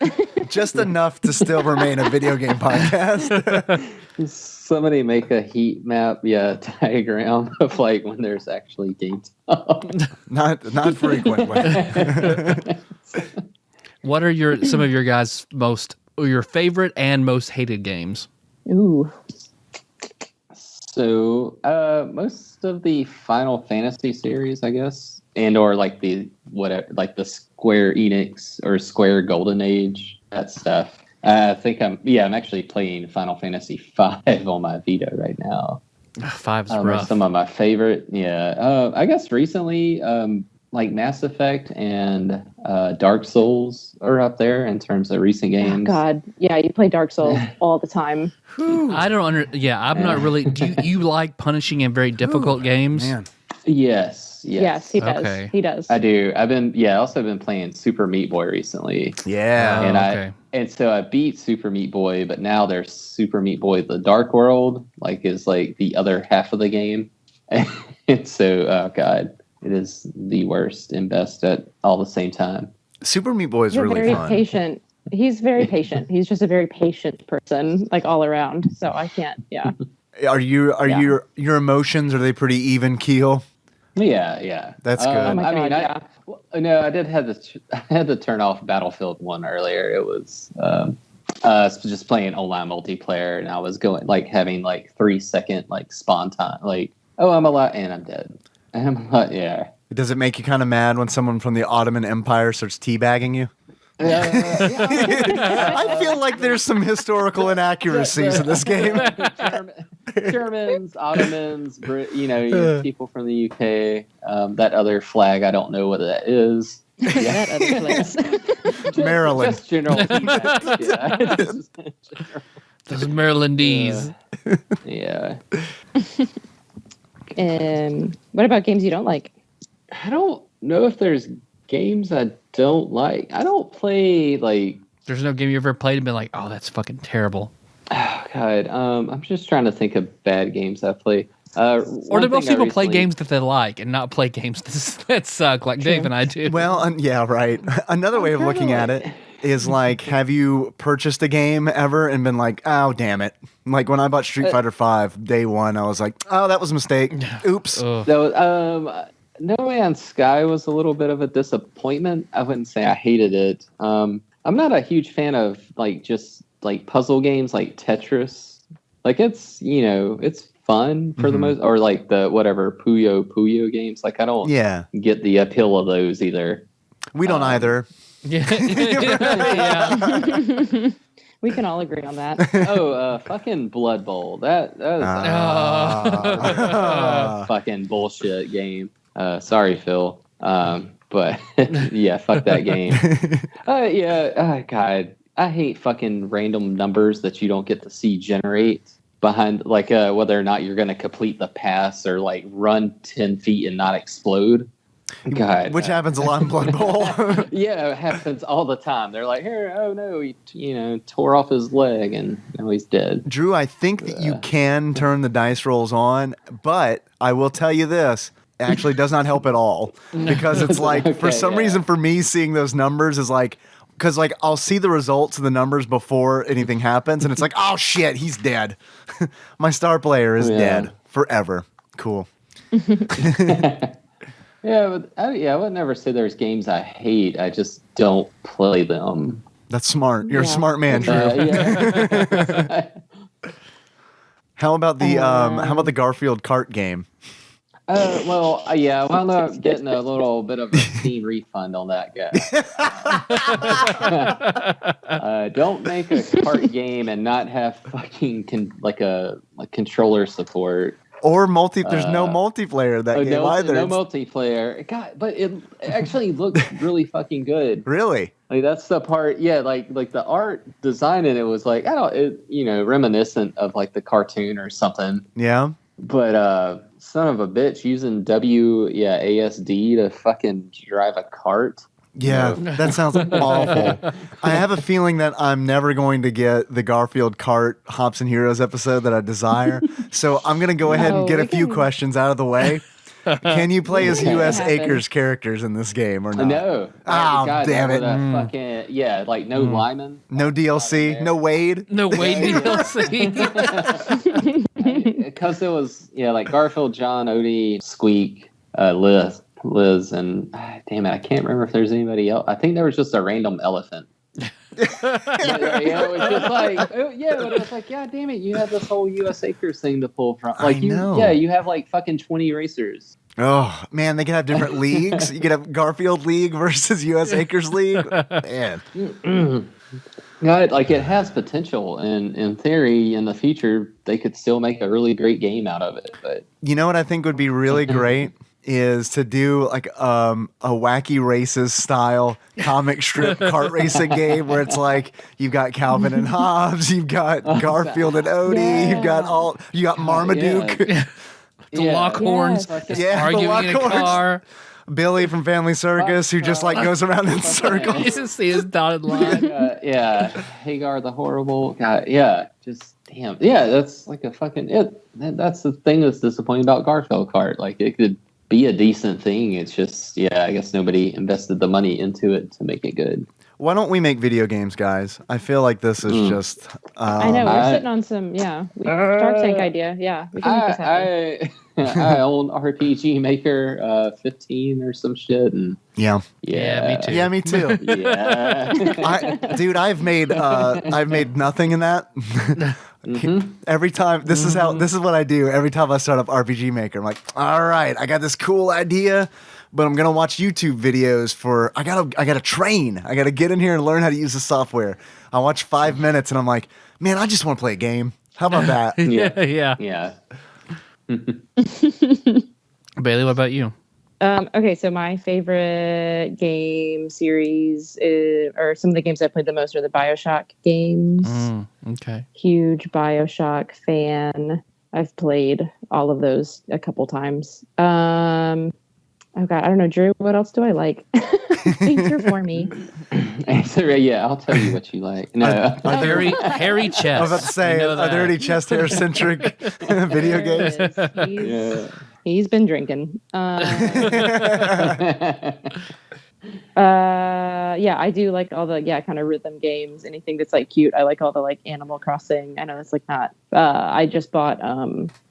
Yeah. Just enough to still remain a video game podcast. Somebody make a heat map, diagram of like when there's actually games up. Not frequently. What are some of your guys' your favorite and most hated games? Ooh. So most of the Final Fantasy series, I guess, and or like the Square Enix or Square Golden Age, that stuff. I think I'm actually playing Final Fantasy V on my Vita right now. 5's rough. Some of my favorite, I guess recently, like Mass Effect and Dark Souls are up there in terms of recent games. Oh, God, yeah, you play Dark Souls all the time. I don't I'm not really. Do you like punishing in very difficult games? Man. Yes, he does. Okay. He does. I do. Also been playing Super Meat Boy recently. Yeah. And so I beat Super Meat Boy, but now there's Super Meat Boy: The Dark World, is like the other half of the game. And so, oh God, it is the worst and best at all the same time. Super Meat Boy is You're really very fun. patient. He's very patient. He's just a very patient person, like all around. So I can't. Yeah. Are your emotions, are they pretty even keel? Yeah. That's good. Oh my God, I had to turn off Battlefield 1 earlier. It was Just playing online multiplayer, and I was going like having like 3 second like spawn time, like, oh, I'm alive and I'm dead. And I'm like, yeah. Does it make you kind of mad when someone from the Ottoman Empire starts teabagging you? I feel like there's some historical inaccuracies in this game. Germans, Ottomans, people from the UK. That other flag, I don't know what that is. Yeah. That other place. Maryland. Just general. Yeah. Those Marylandese. Yeah. What about games you don't like? I don't know if there's games I don't like. I don't play like. There's no game you ever played and been like, oh, that's fucking terrible. Oh God, I'm just trying to think of bad games I play. Or do most people play games that they like and not play games that suck, like Dave and I do? Well, yeah, right. Another way of looking at it is like, have you purchased a game ever and been like, oh, damn it. Like when I bought Street Fighter V day one, I was like, oh, that was a mistake. Oops. So, No Man's Sky was a little bit of a disappointment. I wouldn't say I hated it. I'm not a huge fan of like just like puzzle games like Tetris. Like it's fun for the most, or like the whatever Puyo games. Like I don't get the appeal of those either. We don't either. Yeah. We can all agree on that. Fucking Blood Bowl. That was a fucking bullshit game. Sorry, Phil. But yeah, fuck that game. God, I hate fucking random numbers that you don't get to see generate behind, like whether or not you're going to complete the pass or like run 10 feet and not explode. God, which happens a lot in Blood Bowl. Yeah, it happens all the time. They're like, here, oh no, he tore off his leg and now he's dead. Drew, I think that you can turn the dice rolls on, but I will tell you this. Actually does not help at all, because it's like for some reason for me seeing those numbers is like, because like I'll see the results of the numbers before anything happens and it's like, oh shit, he's dead. My star player is dead forever. Cool. But I would never say there's games I hate. I just don't play them. That's smart. You're a smart man, Drew. How about the Garfield kart game? I wound up getting a little bit of a Steam refund on that guy. Don't make a kart game and not have fucking controller support. Or there's no multiplayer that game either. No multiplayer. God, but it actually looks really fucking good. Really? Like that's the part. Yeah, like the art design in it was like reminiscent of like the cartoon or something. Yeah. But son of a bitch using ASD to fucking drive a cart. Yeah, that sounds awful. I have a feeling that I'm never going to get the Garfield Kart Hops and Heroes episode that I desire. So I'm going to go ahead and get a few questions out of the way. Can you play as U.S. Acres characters in this game or not? No. Oh, damn it. No Lyman. No DLC? No Wade? No Wade DLC? Because it was, like Garfield, John, Odie, Squeak, Liz, and damn it, I can't remember if there's anybody else. I think there was just a random elephant. It was just like, but it was like, God damn it, you have this whole U.S. Acres thing to pull from. Like, you have like fucking 20 racers. Oh man, they could have different leagues. You could have Garfield League versus U.S. Acres League. Man, God, like it has potential, and in theory, in the future, they could still make a really great game out of it. But you know what I think would be really great is to do like a Wacky Races style comic strip kart racing game where it's like you've got Calvin and Hobbes, you've got Garfield and Odie, you got Marmaduke. The Lockhorns arguing in a car. Billy from Family Circus, who just like goes around in circles. You just see his dotted line. Hagar the Horrible. God, just damn. Yeah, that's like a fucking it. That's the thing that's disappointing about Garfield Kart. Like it could be a decent thing. It's just, I guess nobody invested the money into it to make it good. Why don't we make video games, guys? I feel like this is just. I know we're sitting on some Shark Tank idea. Yeah, we can make this happen. I own RPG Maker 15 or some shit, and Yeah, me too. Yeah, me too. yeah. Dude, I've made nothing in that. Every time, this is what I do. Every time I start up RPG Maker, I'm like, all right, I got this cool idea, but I'm gonna watch YouTube videos for. I gotta train. I gotta get in here and learn how to use the software. I watch 5 minutes, and I'm like, man, I just want to play a game. How about that? Yeah. Bailey, what about you? Okay, so my favorite game series or some of the games I played the most are the BioShock games. Okay. Huge BioShock fan. I've played all of those a couple times. Oh God, I don't know, Drew. What else do I like? Answer for me. Yeah, I'll tell you what you like. No, Hairy chest. I was about to say, are there any chest hair centric video games? He's been drinking. I do like all the kind of rhythm games. Anything that's like cute. I like all the like Animal Crossing. I know it's like not. I just bought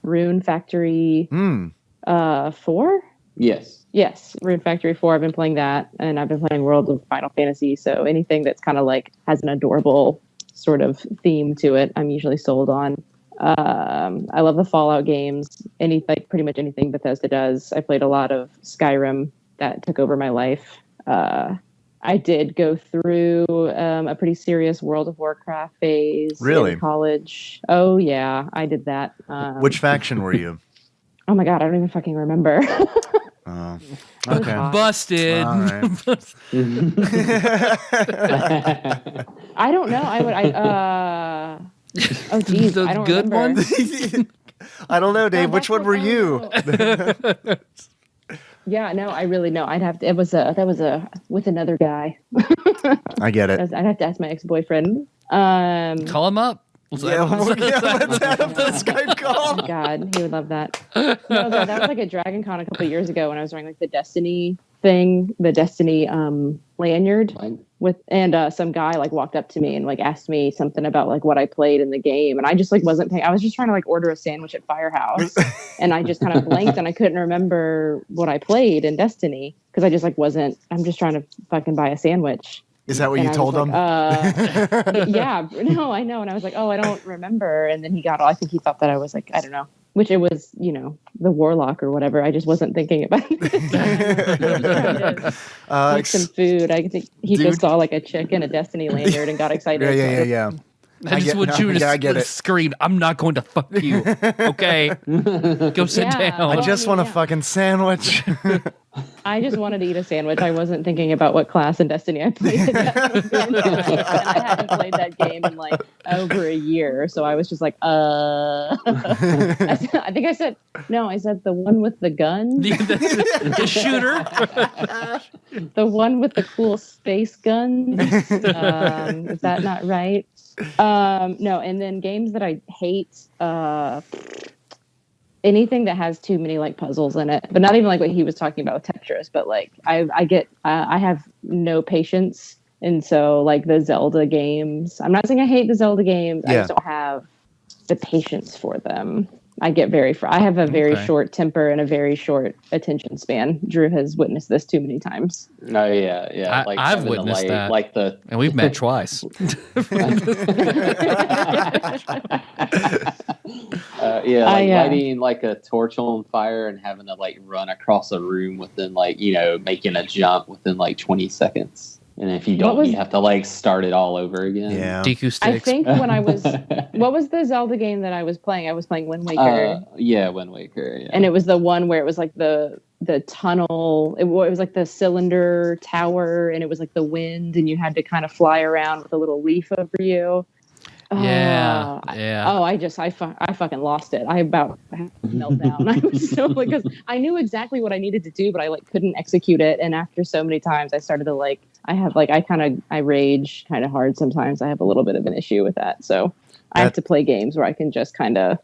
Rune Factory 4. Yes, Rune Factory 4. I've been playing that, and I've been playing World of Final Fantasy. So anything that's kind of like has an adorable sort of theme to it, I'm usually sold on. I love the Fallout games. Pretty much anything Bethesda does. I played a lot of Skyrim. That took over my life. I did go through a pretty serious World of Warcraft phase in college. Oh yeah, I did that. Which faction were you? Oh my God, I don't even fucking remember. Oh, okay. Busted. All right. I don't know. Oh geez, Those I don't good remember. ones? I don't know, Dave. Which one were you? Yeah, no, I really know. I'd have to. That was with another guy. I get it. I'd have to ask my ex-boyfriend. Call him up. Let's have the Skype call. Oh God, he would love that. No, that was like at Dragon Con a couple of years ago when I was wearing like the Destiny thing, the Destiny lanyard and some guy like walked up to me and like asked me something about like what I played in the game, and I just like wasn't paying. I was just trying to like order a sandwich at Firehouse, and I just kind of blanked and I couldn't remember what I played in Destiny because I just like wasn't. I'm just trying to fucking buy a sandwich. Is that what you told him? Yeah, no, I know. And I was like, oh, I don't remember. And then he got all, I think he thought that I was like, I don't know, which it was, the Warlock or whatever. I just wasn't thinking about it. Like some food. I think he just saw like a chick in a Destiny lanyard and got excited. Yeah. I just want you to scream, I'm not going to fuck you. Okay? Go sit down. I just want a fucking sandwich. I just wanted to eat a sandwich. I wasn't thinking about what class in Destiny I played. And I hadn't played that game in like over a year. So I was just like, I think I said the one with the gun. The shooter. The one with the cool space guns. Is that not right? No, and then games that I hate, anything that has too many like puzzles in it, but not even like what he was talking about with Tetris, but like I have no patience. And so like the Zelda games, I'm not saying I hate the Zelda games. I just don't have the patience for them. I get I have a very short temper and a very short attention span. Drew has witnessed this too many times. Oh yeah. I've witnessed that. And we've met twice. Lighting like a torch on fire and having to like run across a room within like making a jump within like 20 seconds. And if you don't, you have to like start it all over again. Yeah. DQ sticks. I think when I was, what was the Zelda game that I was playing? I was playing Wind Waker. Wind Waker. Yeah. And it was the one where it was like the tunnel. It was like the cylinder tower, and it was like the wind, and you had to kind of fly around with a little leaf over you. Yeah. Oh, I fucking lost it. I about had a meltdown. I was so like, because I knew exactly what I needed to do, but I like couldn't execute it. And after so many times, I started to like, I rage kind of hard sometimes. I have a little bit of an issue with that. So I have to play games where I can just kind of,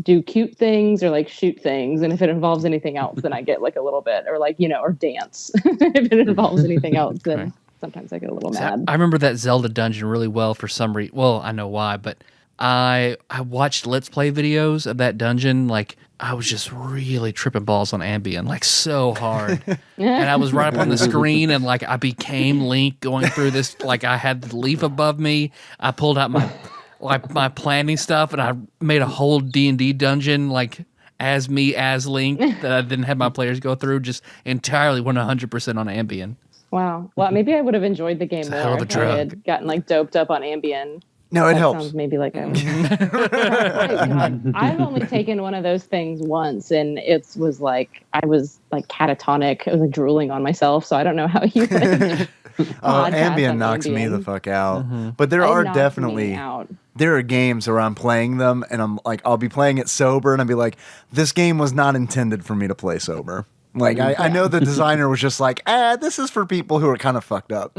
do cute things or like shoot things. And if it involves anything else, then I get like a little bit, or like, or dance. If it involves anything else, then sometimes I get a little So mad. I remember that Zelda dungeon really well for some reason. Well, I know why, but I watched Let's Play videos of that dungeon. Like, I was just really tripping balls on Ambien, like so hard. And I was right up on the screen, and like I became Link going through this. Like, I had the leaf above me. I pulled out my planning stuff, and I made a whole D&D dungeon like as me as Link that I didn't have my players go through. Just entirely 100% on Ambien. Wow. Well, maybe I would have enjoyed the game It's a more hell of a if I had gotten like doped up on Ambien. No, it That helps. sounds maybe like I was. God, I've only taken one of those things once, and it was like I was like catatonic. I was like drooling on myself, so I don't know how you. Like, Ambien knocks me the fuck out. But there are knocked definitely me out. there are games where I'm playing them and I'm like I'll be playing it sober and I'll be like, this game was not intended for me to play sober. Like I know the designer was just like, this is for people who are kind of fucked up.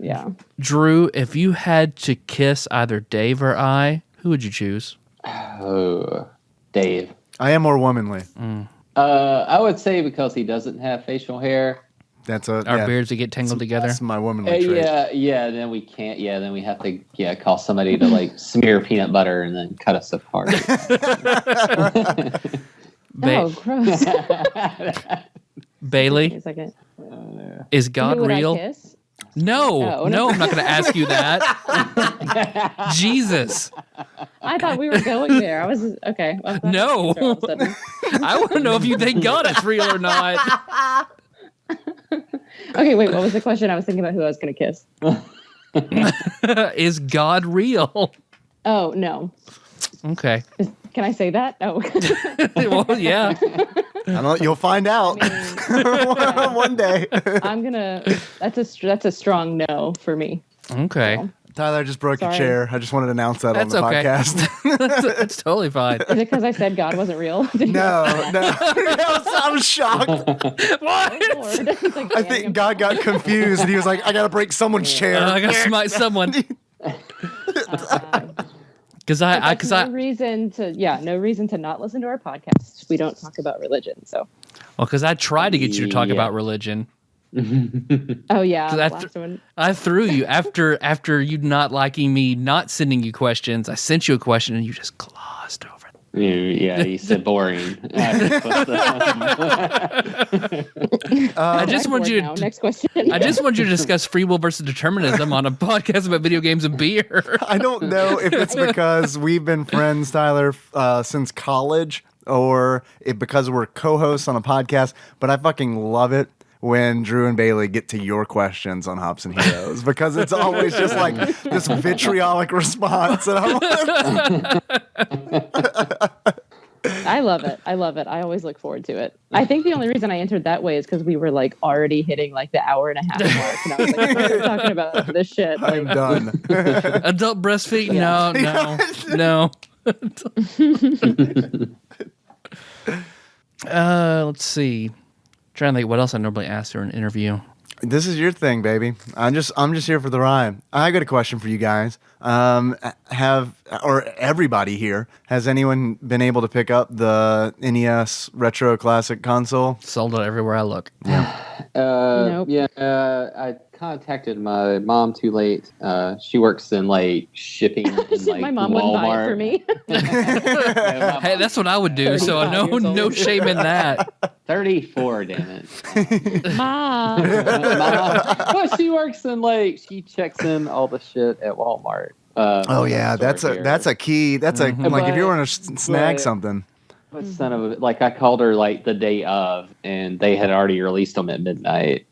Yeah. Drew, if you had to kiss either Dave or I, who would you choose? Oh, Dave. I am more womanly. I would say because he doesn't have facial hair. That's a Our beards would get tangled together. That's my womanly trait. Yeah. Then we can't. Yeah, then we have to. Yeah, call somebody to like smear peanut butter and then cut us apart. Oh, gross. Bailey, A second. is God Who would I real? kiss? No, Oh, no. I'm not going to ask you that. Jesus. I thought we were going there. I was okay. Well, No. all of a sudden. I want to know if you think God is real or not. Okay, wait. What was the question? I was thinking about who I was going to kiss. Is God real? Oh no. Okay. Can I say that? Oh. Well, yeah. I don't, you'll find out one day. I'm gonna. That's a strong no for me. Okay. So, Tyler, I just broke your Sorry. chair. I just wanted to announce that That's on the okay. podcast. That's totally fine. is it because I said God wasn't real? No. I'm shocked. What? Lord. It's like, I think God got confused and he was like, I got to break someone's chair. I got to smite someone. Because no reason to not listen to our podcast. We don't talk about religion, so. Well, because I tried to get you to talk Yeah. about religion. Oh yeah, 'Cause the I last one. I threw you after you not liking me, not sending you questions. I sent you a question and you just glossed over it. Yeah, he said boring. I just I'm want bored you now. to. Next question. I just want you to discuss free will versus determinism on a podcast about video games and beer. I don't know if it's because we've been friends, Tyler, since college or because we're co-hosts on a podcast, but I fucking love it when Drew and Bailey get to your questions on Hops and Heroes because it's always just like this vitriolic response. And I love it. I always look forward to it. I think the only reason I entered that way is because we were like already hitting like the hour and a half mark, and I was like, we're talking about this shit. I'm Like, done. Adult breastfeeding? No. Let's see. Trying to think what else I normally ask during an interview. This is your thing, baby. I'm just here for the ride. I got a question for you guys. Everybody here, has anyone been able to pick up the NES Retro Classic console? Sold it everywhere I look. Nope. Yeah, I contacted my mom too late. She works in like shipping in like my mom Walmart. wouldn't buy it for me. Hey, that's what I would do. So 35 years no old. shame in that. 34, damn it. Mom. Well, she works in like she checks in all the shit at Walmart. Oh yeah, that's a key. That's a like if you want to snag but- something. But son of a, like I called her like the day of, and they had already released them at midnight.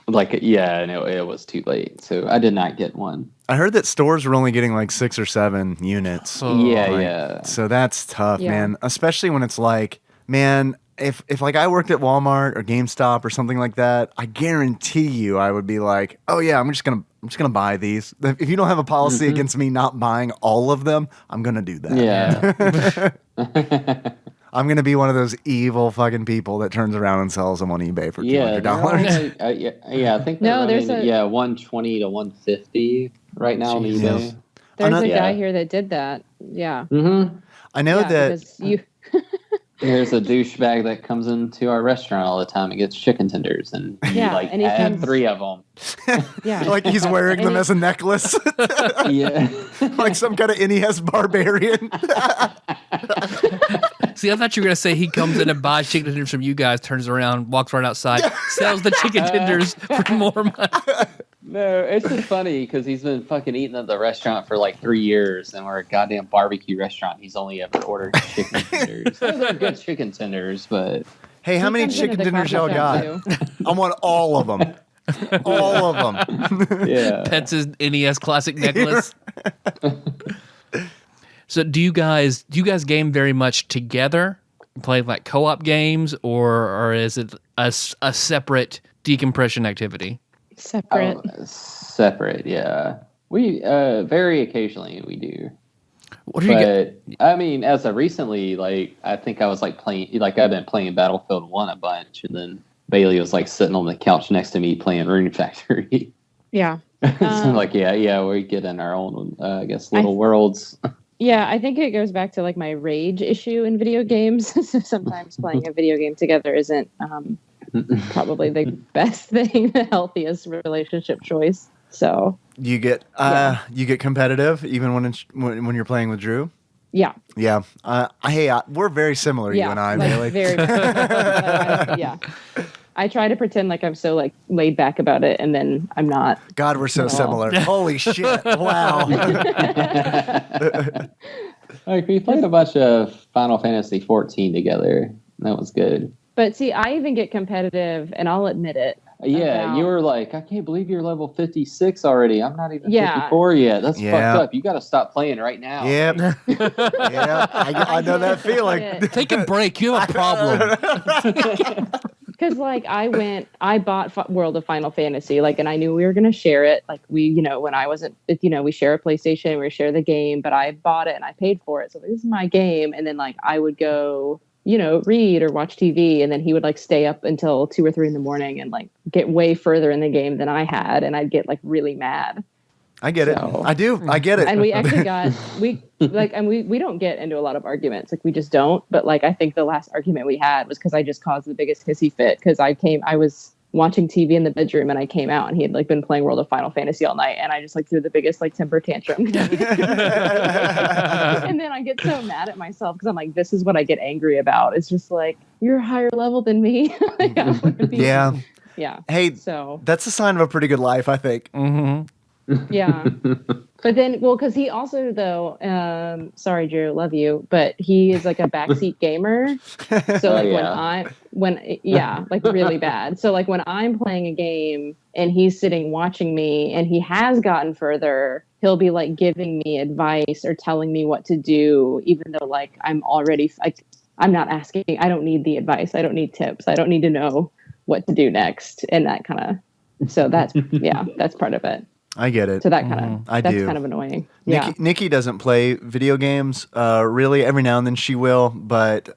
Like yeah, and it was too late, so I did not get one. I heard that stores were only getting like 6 or 7 units. Oh, yeah. So that's tough, Yeah. man. Especially when it's like, man, if like I worked at Walmart or GameStop or something like that, I guarantee you I would be like, oh yeah, I'm just gonna buy these. If you don't have a policy against me not buying all of them, I'm gonna do that. Yeah. I'm gonna be one of those evil fucking people that turns around and sells them on eBay for Yeah, $200. yeah, I think No, they're there's running, a- 120 to 150 right now on Jesus. eBay. There's not- a Yeah. guy here that did that. Yeah. Mm-hmm. I know Yeah, that because you Here's a douchebag that comes into our restaurant all the time and gets chicken tenders, and he and he had comes- 3 of them. Yeah. Like he's wearing them as a necklace, Yeah. like some kind of NES barbarian. See, I thought you were gonna say he comes in and buys chicken tenders from you guys, turns around, walks right outside, sells the chicken tenders for more money. No, it's just funny because he's been fucking eating at the restaurant for like 3 years, and we're a goddamn barbecue restaurant. He's only ever ordered chicken tenders. They're good chicken tenders, but Hey, how many comes into chicken the dinners y'all coffee got? shop, I want all of them. All of them. yeah. Pets his NES classic necklace. So do you guys game very much together? Play like co-op games, or is it a separate decompression activity? Separate. Separate, yeah. We very occasionally we do. What do you get? But I mean, as of recently, like I think I was like playing, like I've been playing Battlefield 1 a bunch, and then Bailey was like sitting on the couch next to me playing Rune Factory. Yeah. So like yeah, we get in our own, I guess, little worlds. Yeah, I think it goes back to like my rage issue in video games. So sometimes playing a video game together isn't probably the best thing, the healthiest relationship choice. So You get competitive even when you're playing with Drew. yeah, Yeah. We're very similar, you and I, like, Bailey. very. Yeah, I try to pretend like I'm so like laid back about it, and then I'm not. God, we're so No. similar. Holy shit! Wow. Like we played a bunch of Final Fantasy 14 together. That was good. But see, I even get competitive, and I'll admit it. Yeah, about- you were like, I can't believe you're level 56 already. I'm not even Yeah. 54 yet. That's Yeah. fucked up. You got to stop playing right now. Yep. Yeah. I know that feeling. Take a break. You have a problem. Because like I bought World of Final Fantasy, like, and I knew we were gonna share it. Like we, when I wasn't, we share a PlayStation, we share the game, but I bought it and I paid for it, so this is my game. And then like I would go, read or watch TV, and then he would like stay up until 2 or 3 in the morning and like get way further in the game than I had, and I'd get like really mad. I get it. So- I do. I get it. And we actually we don't get into a lot of arguments, like we just don't. But like I think the last argument we had was because I just caused the biggest hissy fit because I was watching TV in the bedroom and I came out and he had like been playing World of Final Fantasy all night, and I just like threw the biggest like temper tantrum. And then I get so mad at myself because I'm like, this is what I get angry about. It's just like, you're a higher level than me. Like, I wanna be- Yeah. Yeah. Hey, So that's a sign of a pretty good life, I think. Mm-hmm. yeah. But then, because he also though, sorry, Drew, love you, but he is like a backseat gamer. So like like really bad. So like when I'm playing a game and he's sitting watching me and he has gotten further, he'll be like giving me advice or telling me what to do, even though like I'm already like, I'm not asking. I don't need the advice. I don't need tips. I don't need to know what to do next. And that kind of, so that's, that's part of it. I get it. So that kind of, I that's do. kind of annoying. Nikki doesn't play video games really. Every now and then she will, but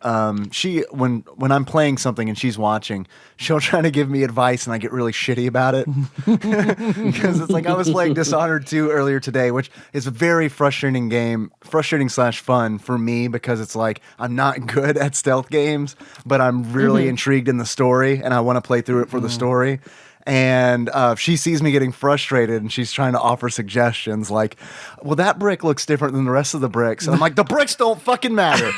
she when I'm playing something and she's watching, she'll try to give me advice and I get really shitty about it because it's like I was playing Dishonored 2 earlier today, which is a very frustrating game, /fun for me because it's like I'm not good at stealth games, but I'm really intrigued in the story and I want to play through it for the story. And she sees me getting frustrated and she's trying to offer suggestions like, well, that brick looks different than the rest of the bricks. And I'm like, the bricks don't fucking matter.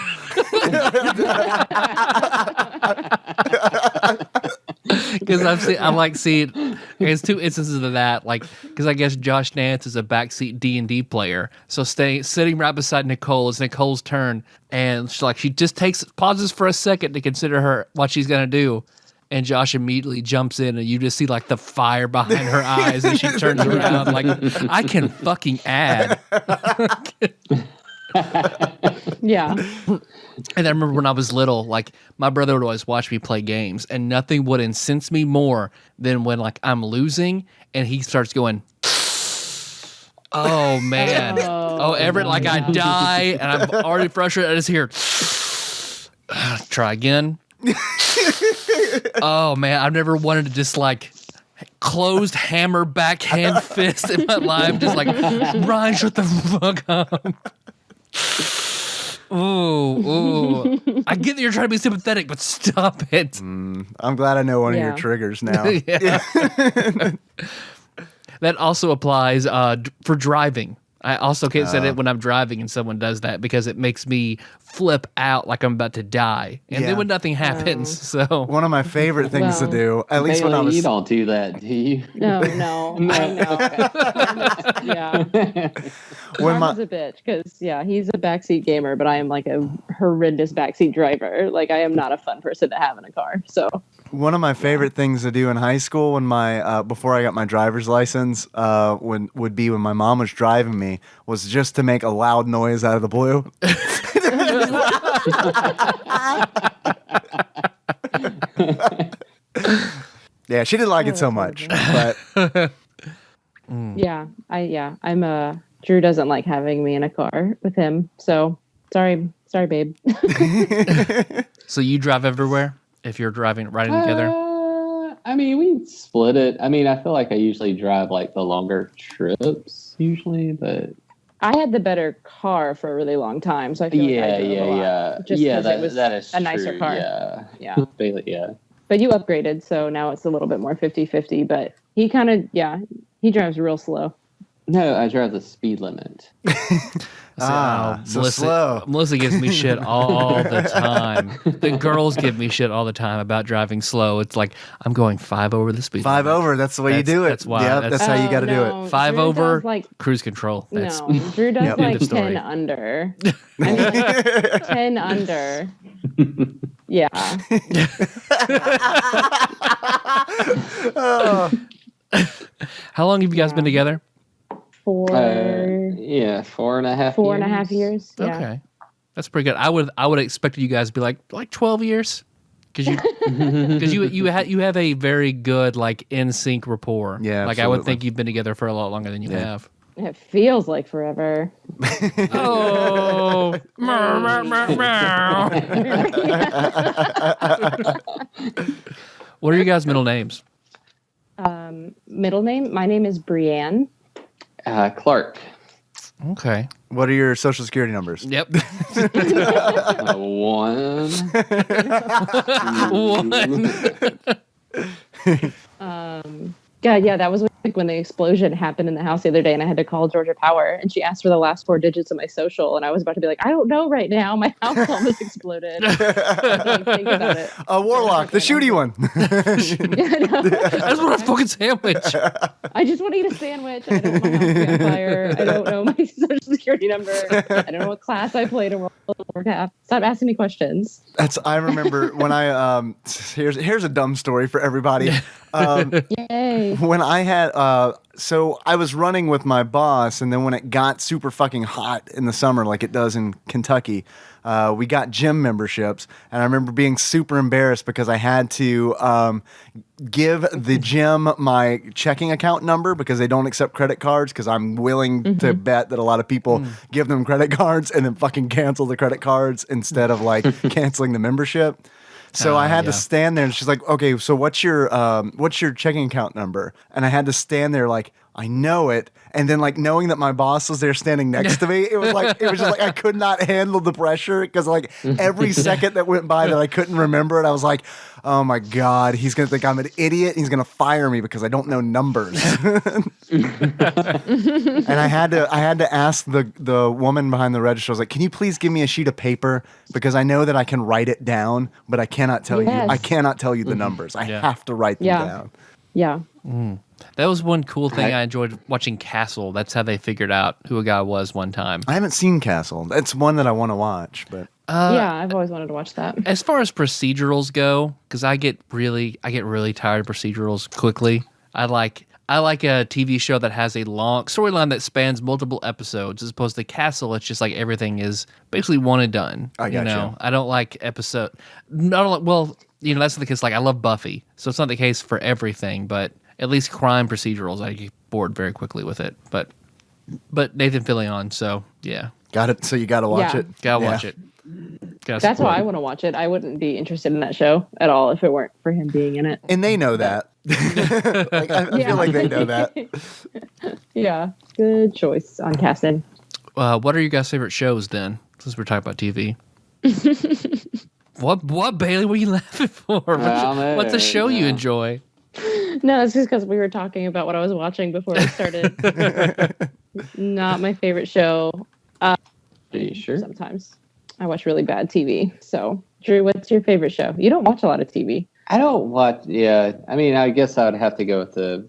Because I like seeing, there's 2 instances of that, like, because I guess Josh Nance is a backseat D&D player, so sitting right beside Nicole is Nicole's turn, and she just pauses for a second to consider what she's gonna do, and Josh immediately jumps in, and you just see like the fire behind her eyes, and she turns around like, I can fucking add. Yeah. And I remember when I was little, like my brother would always watch me play games, and nothing would incense me more than when like I'm losing and he starts going, "Oh man, Everett, like I die and I'm already frustrated. I just hear, try again." Oh man, I've never wanted to just like closed hammer backhand fist in my life, just like Ryan, shut the fuck up. Ooh. I get that you're trying to be sympathetic, but stop it. I'm glad I know one of your Yeah. triggers now. Yeah. That also applies for driving. I also can't say it when I'm driving and someone does that because it makes me flip out like I'm about to die. And Yeah. then when nothing happens, so One of my favorite things to Well, do, at least when I Bailey, was you don't do that, do you? No, I know. Yeah. when Mark my is a bitch because he's a backseat gamer, but I am like a horrendous backseat driver. Like I am not a fun person to have in a car. So one of my favorite things to do in high school when my before I got my driver's license when my mom was driving me was just to make a loud noise out of the blue. Yeah, she didn't like it so much, but I'm Drew doesn't like having me in a car with him. So sorry, babe. so you drive everywhere if you're riding together? I mean, we split it. I mean, I feel like I usually drive like the longer trips usually, but I had the better car for a really long time, so I feel like I drove a lot. Just 'cause it was that is a nicer true. car. Yeah. Bailey, yeah. But you upgraded, so now it's a little bit more 50-50. But he kind of, he drives real slow. No, I drive the speed limit. so slow. Melissa gives me shit all the time. The girls give me shit all the time about driving slow. It's like I'm going 5 over the speed 5 limit. over. That's the way you do it. That's why. Yeah, that's how you got to do it. 5 Drew over, does, like, cruise control. That's no, Drew does Yep. like End of story. 10 under. I mean, like, 10 under. Yeah. How long have you guys been together? 4.5 years. Yeah. Okay, that's pretty good. I would have expected you guys to be like 12 years, because you have a very good like in sync rapport. Yeah, like I would absolutely. think you've been together for a lot longer than you have. It feels like forever. Oh, what are your guys' middle names? Middle name? My name is Brienne. Clark. Okay. What are your social security numbers? Yep. 1. God, yeah, that was like when the explosion happened in the house the other day, and I had to call Georgia Power, and she asked for the last 4 digits of my social, and I was about to be like, I don't know right now. My house almost exploded. I had to, like, think about it. A warlock, the shooty one. I I just want a fucking sandwich. just want to eat a sandwich. I don't want my house to be on fire. I don't know my social security number. I don't know what class I played in World of Warcraft. Stop asking me questions. I remember when I here's a dumb story for everybody. Yay. When I had so I was running with my boss, and then when it got super fucking hot in the summer, like it does in Kentucky, we got gym memberships, and I remember being super embarrassed because I had to give the gym my checking account number because they don't accept credit cards, because I'm willing to bet that a lot of people give them credit cards and then fucking cancel the credit cards instead of like canceling the membership. So I had to stand there, and she's like, "Okay, so what's your checking account number?" And I had to stand there like, I know it, and then like knowing that my boss was there standing next to me, it was just like I could not handle the pressure, because like every second that went by that I couldn't remember it, I was like, "Oh my god, he's gonna think I'm an idiot. And he's gonna fire me because I don't know numbers." And I had to ask the woman behind the register. I was like, "Can you please give me a sheet of paper, because I know that I can write it down, but I cannot tell you. I cannot tell you the numbers. I have to write them down." Yeah. That was one cool thing I enjoyed watching Castle. That's how they figured out who a guy was one time. I haven't seen Castle. That's one that I want to watch, but I've always wanted to watch that. As far as procedurals go, because I get really tired of procedurals quickly. I like a TV show that has a long storyline that spans multiple episodes, as opposed to Castle. It's just like everything is basically one and done. I gotcha. I don't like episode. Well, that's the case. Like I love Buffy, so it's not the case for everything, but at least crime procedurals, I get bored very quickly with it. But Nathan Fillion, so yeah, got it. So you got to watch Yeah. it. gotta watch it. That's why I want to watch it. I wouldn't be interested in that show at all if it weren't for him being in it. And they know that. Like, I feel like they know that. Yeah, good choice on casting. What are your guys' favorite shows then? since we're talking about TV. What Bailey? What are you laughing for? What's a show you enjoy? No, it's just because we were talking about what I was watching before we started. Not my favorite show. Are you sure? Sometimes I watch really bad TV. So, Drew, what's your favorite show? You don't watch a lot of TV. I don't watch. Yeah, I mean, I guess I would have to go with the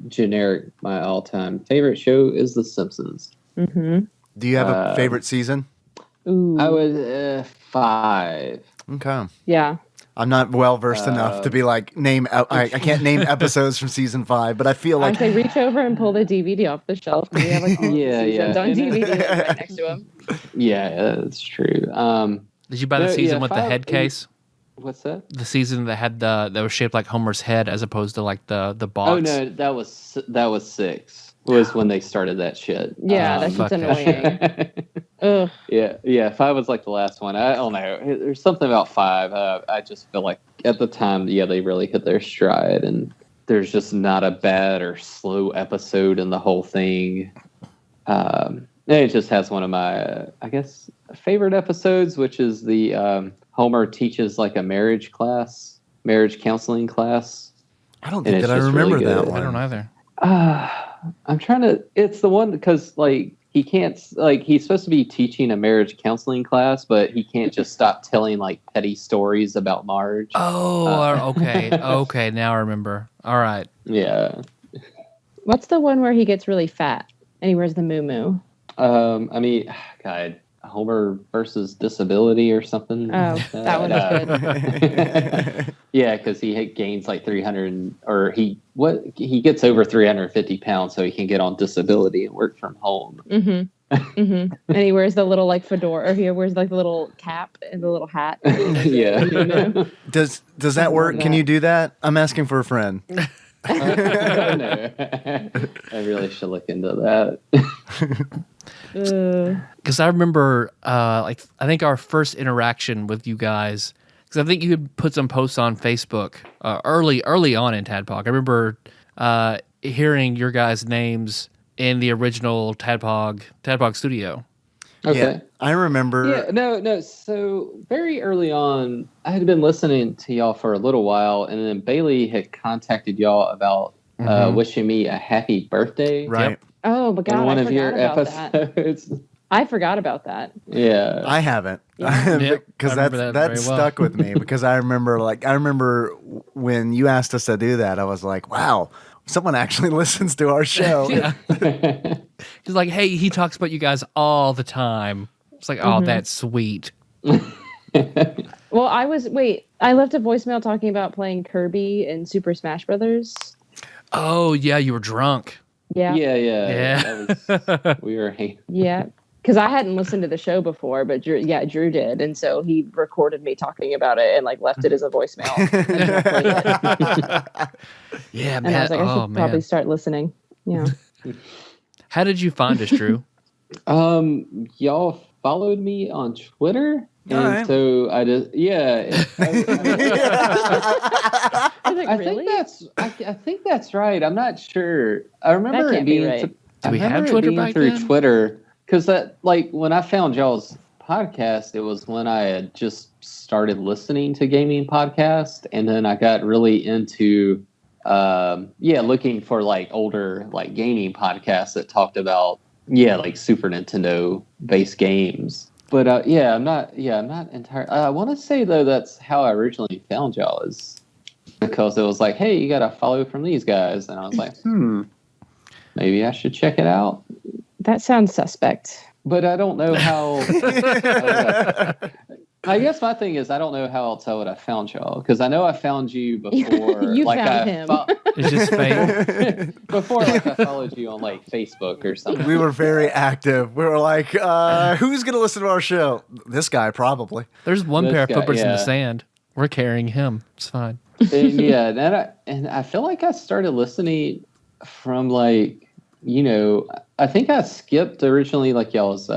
generic. My all-time favorite show is The Simpsons. Mm-hmm. Do you have a favorite season? Ooh. I would 5. Okay. Yeah. I'm not well versed enough to be like I can't name episodes from season 5, but I feel like I say reach over and pull the DVD off the shelf. We have like all the seasons on DVD right next to him. Yeah, that's true. Did you buy the season with the head case? What's that? The season that had that was shaped like Homer's head, as opposed to like the box. Oh no, that was 6. Was when they started that shit. Yeah, that's just annoying. Ugh. Yeah. 5 was like the last one. I don't know. There's something about 5. I just feel like at the time, they really hit their stride, and there's just not a bad or slow episode in the whole thing. It just has one of my, I guess, favorite episodes, which is the Homer teaches like a marriage counseling class. I don't think that I remember really that good. one. I don't either. I'm trying to. It's the one because like he can't he's supposed to be teaching a marriage counseling class, but he can't just stop telling like petty stories about Marge. Oh, okay. Now I remember. All right. Yeah. What's the one where he gets really fat and he wears the moo-moo? I mean, God, Homer versus disability or something. Oh, that one was good. Yeah, because he gains like 300, or he gets over 350 pounds, so he can get on disability and work from home. Mm-hmm. Mm-hmm. And he wears the little like fedora, or he wears like the little cap and the little hat. Yeah. Does that work? Can you do that? I'm asking for a friend. No. I really should look into that. Because I remember, I think our first interaction with you guys, because I think you had put some posts on Facebook early on in TADPOG. I remember hearing your guys' names in the original TADPOG studio. Okay. Yeah, I remember. Yeah, no. So very early on, I had been listening to y'all for a little while, and then Bailey had contacted y'all about wishing me a happy birthday. Right. Yep. Oh my god! In one I of your forgot about episodes. that. I forgot about that. Yeah. I haven't. Yep, Because I remember that very well. stuck with me, because I remember when you asked us to do that, I was like, wow, someone actually listens to our show. Yeah. He's like, hey, he talks about you guys all the time. It's like, oh, that's sweet. Well, I left a voicemail talking about playing Kirby in Super Smash Brothers. Oh, yeah, you were drunk. Yeah. Yeah. We were Yeah. Because I hadn't listened to the show before, but Drew did, and so he recorded me talking about it and like left it as a voicemail. Yeah, man. And I was like, I should probably start listening. Yeah. How did you find us, Drew? Y'all followed me on Twitter, and right. so I just I think that's right. I'm not sure. I remember That it can't be being right. Do we have Twitter back through then? Twitter, because that when I found y'all's podcast, it was when I had just started listening to gaming podcasts, and then I got really into looking for like older like gaming podcasts that talked about like Super Nintendo based games. But I'm not entirely. I want to say though that's how I originally found y'all, is because it was like, hey, you got to follow from these guys, and I was like, maybe I should check it out. That sounds suspect. But I don't know how. I guess my thing is I don't know how else I would have found y'all, because I know I found you before. You found him. It's just fate. Before, like I followed you on like Facebook or something. We were very active. We were like, who's going to listen to our show? This guy, probably. There's one This pair of guy, footprints in the yeah. sand. We're carrying him. It's fine. And I feel like I started listening from like, I think I skipped originally like y'all's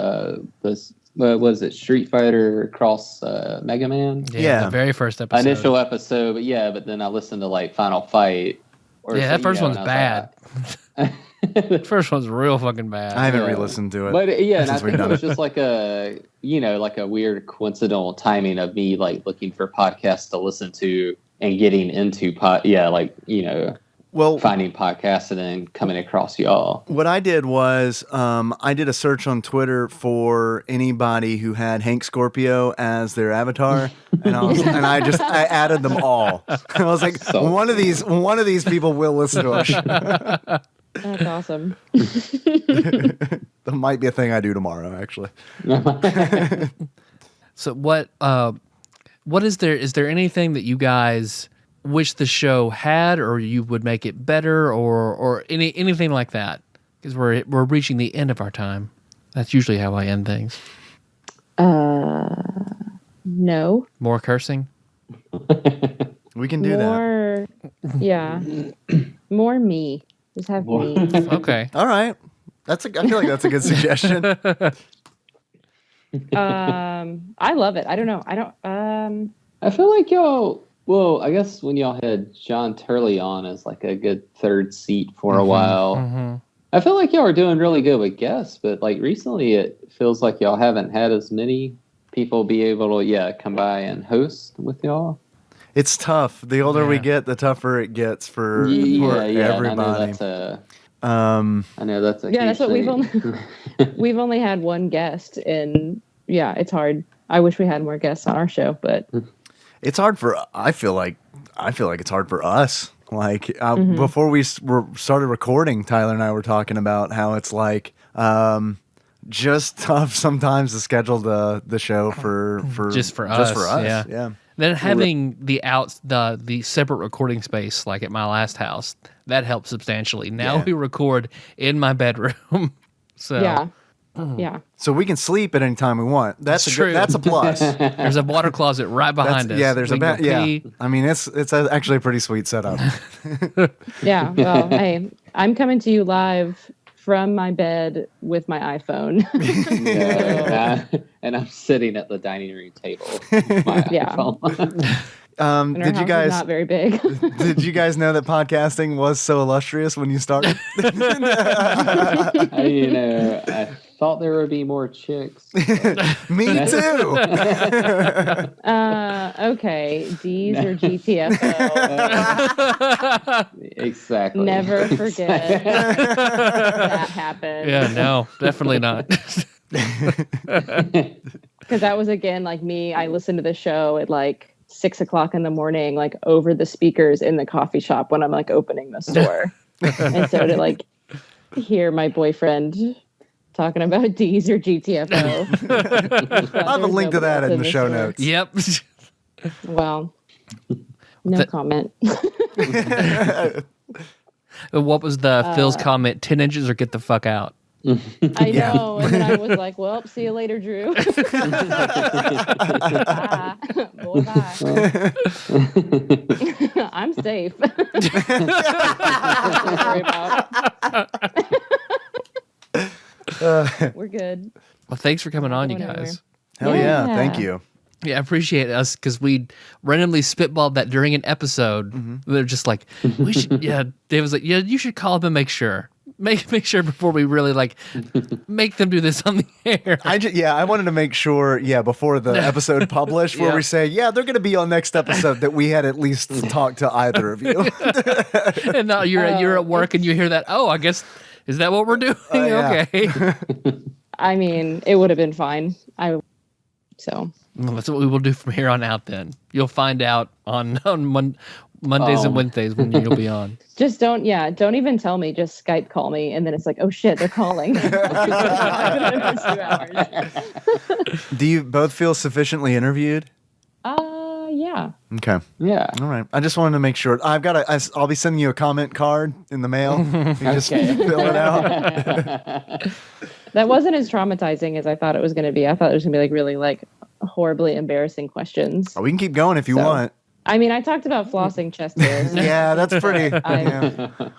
was it Street Fighter Cross Mega Man? Yeah. The very first episode. Initial episode, but then I listened to like Final Fight. That first one's and I bad. was The first one's real fucking bad. I haven't Yeah. re-listened to it. But yeah, and I since we've think it done was just like a weird coincidental timing of me like looking for podcasts to listen to and getting into Well, finding podcasts and then coming across y'all. what I did was I did a search on Twitter for anybody who had Hank Scorpio as their avatar, and I added them all. I was like, So one of these people will listen to our show. That's awesome. That might be a thing I do tomorrow, actually. So what is there? Is there anything that you guys wish the show had, or you would make it better, or anything like that? Because we're reaching the end of our time. That's usually how I end things. No. More cursing. We can do that. More, yeah. More me. Just have me. Okay. All right. I feel like that's a good suggestion. I love it. I don't know. I feel like y'all. Well, I guess when y'all had John Turley on as like a good third seat for a while, I feel like y'all are doing really good with guests. But like recently, it feels like y'all haven't had as many people be able to come by and host with y'all. It's tough. The older we Yeah. get, the tougher it gets for And everybody. I know that's a Yeah, huge that's what thing. we've only had one guest, and yeah, it's hard. I wish we had more guests on our show, but It's hard for. I feel like it's hard for us. Like before we started recording, Tyler and I were talking about how it's like just tough sometimes to schedule the show for Just for us, yeah. Yeah. Then having the separate recording space, like at my last house, that helped substantially. Now Yeah. we record in my bedroom, so yeah. So we can sleep at any time we want. That's true. That's a plus. there's a water closet right behind us. Yeah, there's We can go yeah. pee. I mean, it's actually a pretty sweet setup. Yeah. Well, hey, I'm coming to you live from my bed with my iPhone. And I'm sitting at the dining room table. with my Yeah. iPhone. And our Did you house is guys not very big. did you guys know that podcasting was so illustrious when you started? I thought there would be more chicks. Me too. Okay, D's or GTFO. Exactly. Never forget that happened. Yeah, no, definitely not. Because that was again like me. I listened to the show at like 6 o'clock in the morning, like over the speakers in the coffee shop when I'm like opening the store. And so to like hear my boyfriend talking about D's or GTFO. I'll have a link to that in the show notes. Yep. Well, no comment. What was Phil's comment? 10 inches or get the fuck out. I know. And then I was like, well, see you later, Drew. Bye. Boy, bye. I'm safe. Nothing to worry about. We're good. Well, thanks for coming on, you Whatever. guys. Hell yeah, Yeah. thank you. Yeah, I appreciate us because we randomly spitballed that during an episode. They're just like, we should. Yeah, Dave was like, yeah, you should call them and make sure. Make sure before we really like make them do this on the air. I wanted to make sure, before the episode published, where Yeah. we say, they're going to be on next episode, that we had at least talked to either of you. And now you're at work and you hear that. Oh, I guess is that what we're doing? Yeah. Okay. I mean, it would have been fine. So Well, that's what we will do from here on out. Then you'll find out on Mondays and Wednesdays when you'll be on. just don't even tell me. Just Skype call me, and then it's like, oh shit, they're calling. 2 hours. Do you both feel sufficiently interviewed? Yeah. Okay. Yeah. All right. I just wanted to make sure. I'll be sending you a comment card in the mail. You just fill it out. That wasn't as traumatizing as I thought it was going to be. I thought it was going to be like really like horribly embarrassing questions. We can keep going if you want. I mean, I talked about flossing chest hairs. Yeah, that's pretty.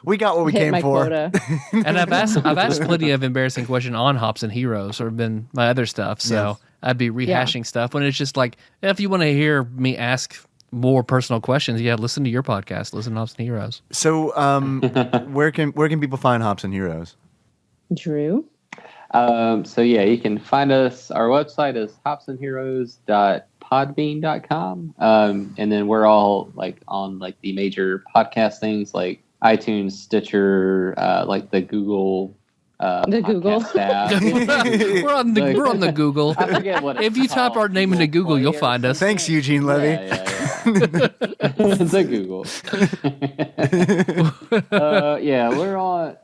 We got what we Hit came my for. quota. And I've asked plenty of embarrassing questions on Hops and Heroes or been my other stuff. So I'd be rehashing stuff when it's just like, if you want to hear me ask more personal questions, listen to your podcast. Listen to Hops and Heroes. So, where can people find Hops and Heroes? Drew? You can find us. Our website is hopsandheroes.podbean.com. And then we're all like on like the major podcast things like iTunes, Stitcher, like the Google. Google staff. we're on the Google. I forget what it's if you type our name into Google, you'll find us. Thanks, Eugene Levy. Yeah. The Google. We're on,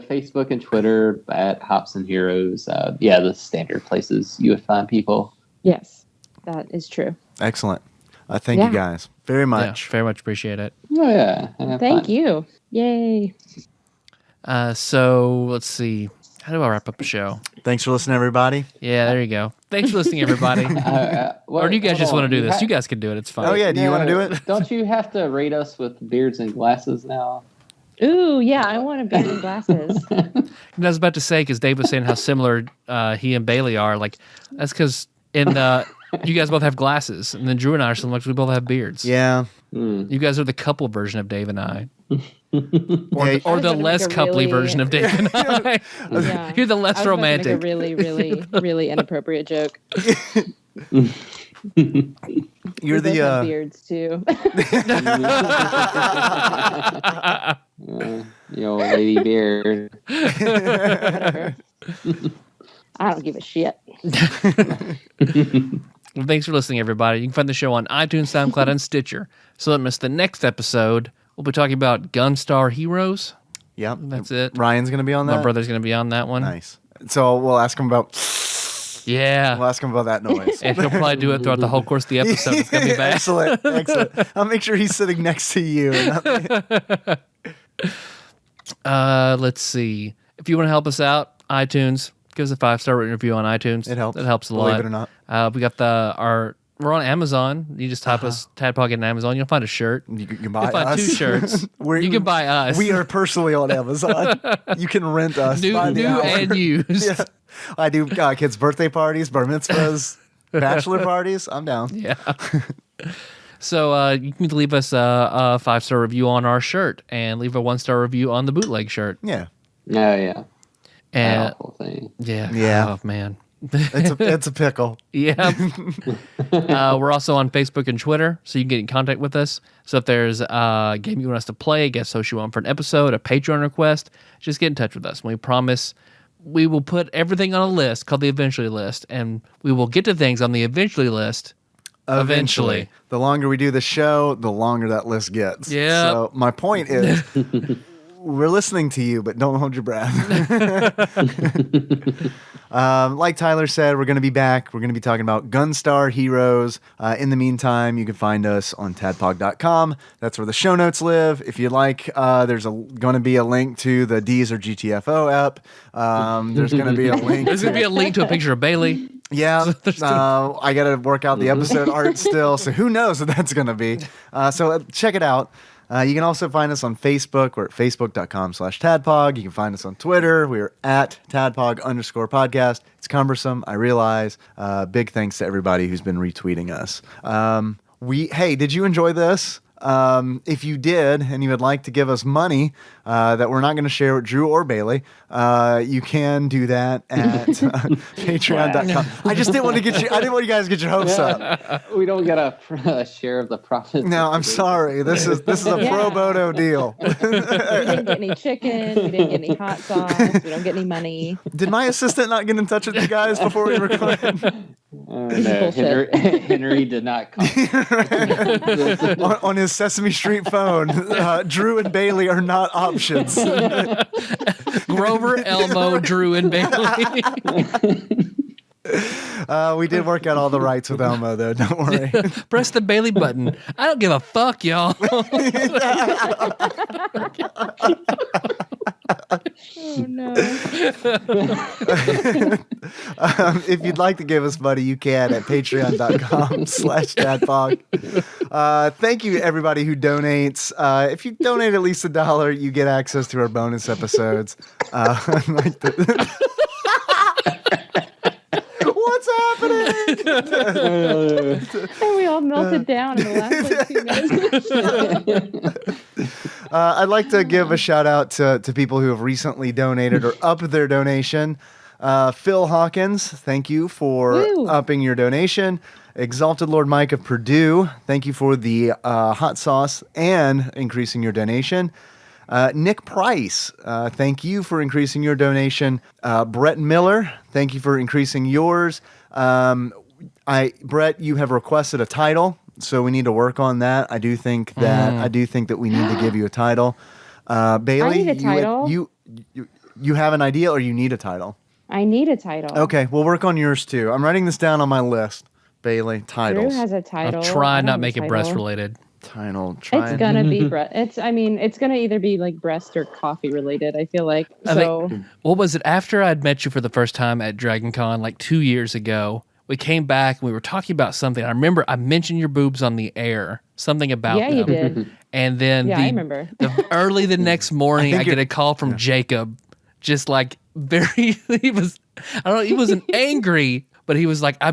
Facebook and Twitter at Hops and Heroes. The standard places you would find people. Yes, that is true. Excellent. Thank you guys very much. Very much appreciate it. Oh, yeah. Thank you. Yay. So let's see. How do I wrap up the show? Thanks for listening, everybody. Yeah, there you go. Thanks for listening, everybody. Or do you guys just want to do this? You guys can do it. It's fine. Oh, yeah. Do you want to do it? Don't you have to rate us with beards and glasses now? Ooh, yeah. I want a beard and glasses. I was about to say, because Dave was saying how similar he and Bailey are. Like, that's because you guys both have glasses. And then Drew and I are similar because we both have beards. Yeah. You guys are the couple version of Dave and I. Or the less coupley version of Dave and I. Yeah. You're the less romantic. I was about to make a really, really, really inappropriate joke. You're We both the have beards too. You old lady beard. I don't give a shit. Well, thanks for listening, everybody. You can find the show on iTunes, SoundCloud, and Stitcher. So don't miss the next episode. We'll be talking about Gunstar Heroes. Yep. That's it. Ryan's going to be on that? My brother's going to be on that one. Nice. So we'll ask him about... Yeah. We'll ask him about that noise. And he'll probably do it throughout the whole course of the episode. It's going to be bad. Excellent. I'll make sure he's sitting next to you. Let's see. If you want to help us out, iTunes, give us a 5-star review on iTunes. It helps. It helps a lot. Believe it or not. We got we're on Amazon. You just type us TADPOG in Amazon. You'll find a shirt. You can You'll buy find us. 2 shirts. You can buy us. We are personally on Amazon. You can rent us. new and used. Yeah. I do kids' birthday parties, bar mitzvahs, bachelor parties. I'm down. Yeah. So you can leave us a 5-star review on our shirt and leave a 1-star review on the bootleg shirt. Yeah. Oh, yeah. And That awful thing. yeah. Oh, man. It's a pickle. Yeah. We're also on Facebook and Twitter, so you can get in contact with us. So if there's a game you want us to play, a guest host you want for an episode, a Patreon request, just get in touch with us. We promise we will put everything on a list called the Eventually list, and we will get to things on the Eventually list eventually. The longer we do the show, the longer that list gets. Yeah. So my point is, we're listening to you, but don't hold your breath. Like Tyler said, we're going to be back. We're going to be talking about Gunstar Heroes. In the meantime, you can find us on tadpog.com. That's where the show notes live. If you like, there's going to be a link to the D's or GTFO app. There's going to be a link. There's going to be a link to a picture of Bailey. Yeah, I got to work out the episode art still, so who knows what that's going to be. So check it out. You can also find us on Facebook. We're at facebook.com/tadpog. You can find us on Twitter. We're at tadpog_podcast. It's cumbersome, I realize. Big thanks to everybody who's been retweeting us. Hey, did you enjoy this? If you did and you would like to give us money that we're not going to share with Drew or Bailey, you can do that at patreon.com. I just didn't want to I didn't want you guys to get your hopes up. We don't get a share of the profits. No, I'm sorry. This is a pro bono deal. We didn't get any chicken. We didn't get any hot sauce. We don't get any money. Did my assistant not get in touch with you guys before we recorded? No, Henry did not come. on his Sesame Street phone, Drew and Bailey are not options. Grover, Elmo, Drew, and Bailey. We did work out all the rights with Elmo, though. Don't worry. Press the Bailey button. I don't give a fuck, y'all. Oh no. If you'd like to give us money, you can at patreon.com/tadpog. Thank you to everybody who donates. If you donate at least $1, you get access to our bonus episodes. What's happening? And we all melted down in the last like 2 minutes. I'd like to give a shout out to people who have recently donated or upped their donation. Phil Hawkins, thank you for Woo. upping your donation. Exalted Lord Mike of Perdue, thank you for the hot sauce and increasing your donation. Nick Price, thank you for increasing your donation. Brett Miller, thank you for increasing yours. Brett, you have requested a title, so we need to work on that. I do think that we need to give you a title. Bailey, I need a title. You have an idea, or you need a title? I need a title. Okay, we'll work on yours too. I'm writing this down on my list. Bailey, titles. Drew has a title. I'll try I not have a make it title. breast related. Title. It's gonna be it's gonna either be like breast or coffee related, I feel like. What was it? After I'd met you for the first time at Dragon Con like 2 years ago, we came back and we were talking about something. I remember I mentioned your boobs on the air, something about them. you did. And then I remember. Early the next morning, I get a call from Jacob, just like he wasn't angry, but he was like, I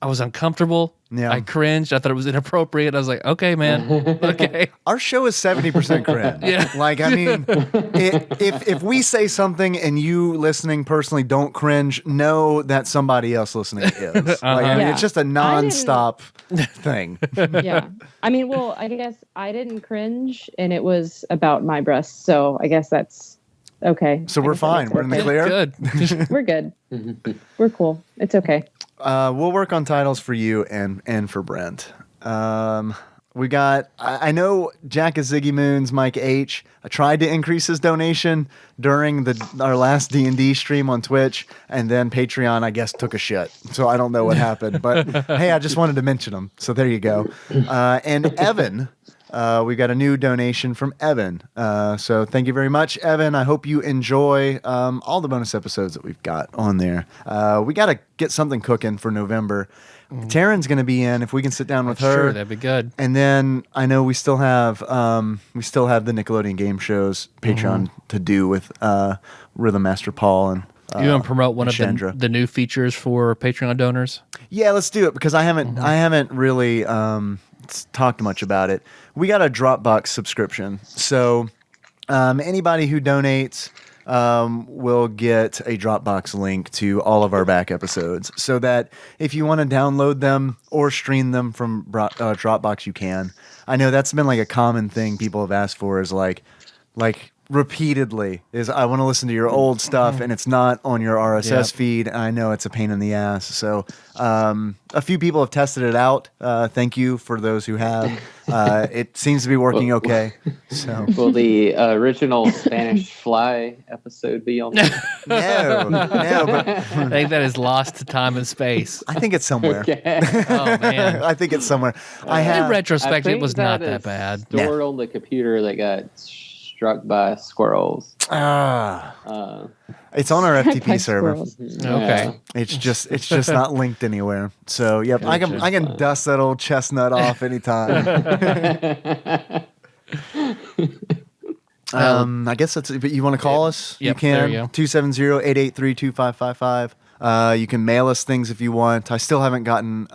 was uncomfortable. Yeah. I cringed. I thought it was inappropriate. I was like, okay, man. Okay. Our show is 70% cringe. Yeah. Like, I mean, if we say something and you listening personally don't cringe, know that somebody else listening is. Like, I mean, Yeah. it's just a nonstop thing. Yeah. I mean, well, I guess I didn't cringe and it was about my breasts, so I guess that's okay. So we're fine. We're in the clear. Good. We're good. We're cool. It's okay. We'll work on titles for you and for Brent. We got, I know Jack is Ziggy Moon's Mike H. I tried to increase his donation during our last D&D stream on Twitch, and then Patreon, I guess, took a shit. So I don't know what happened. But hey, I just wanted to mention him. So there you go. And Evan, we got a new donation from Evan. So thank you very much, Evan. I hope you enjoy all the bonus episodes that we've got on there. We got to get something cooking for November. Taryn's going to be in if we can sit down with her. Sure, that'd be good. And then I know we still have the Nickelodeon game shows Patreon to do with Rhythm Master Paul and You want to promote one of Chandra. the new features for Patreon donors? Yeah, let's do it because I haven't really talked much about it. We got a Dropbox subscription, so anybody who donates will get a Dropbox link to all of our back episodes, so that if you want to download them or stream them from Dropbox, you can. I know that's been like a common thing people have asked for is like repeatedly is I want to listen to your old stuff and it's not on your RSS feed. I know it's a pain in the ass. So a few people have tested it out. Thank you for those who have. It seems to be working okay. So Will the original Spanish Fly episode be on there? no, but I think that is lost to time and space. I think it's somewhere. Okay. Oh, man. I think it's somewhere. I In have. retrospect, it was not that is bad. Stored on the computer that got struck by squirrels. It's on our By FTP server. squirrels. Okay. It's just not linked anywhere. So yep, Gotcha. I can dust that old chestnut off anytime. I guess that's. But you want to call us? Yep, You can. there you go. 270-883-2555. You can mail us things if you want. I still haven't gotten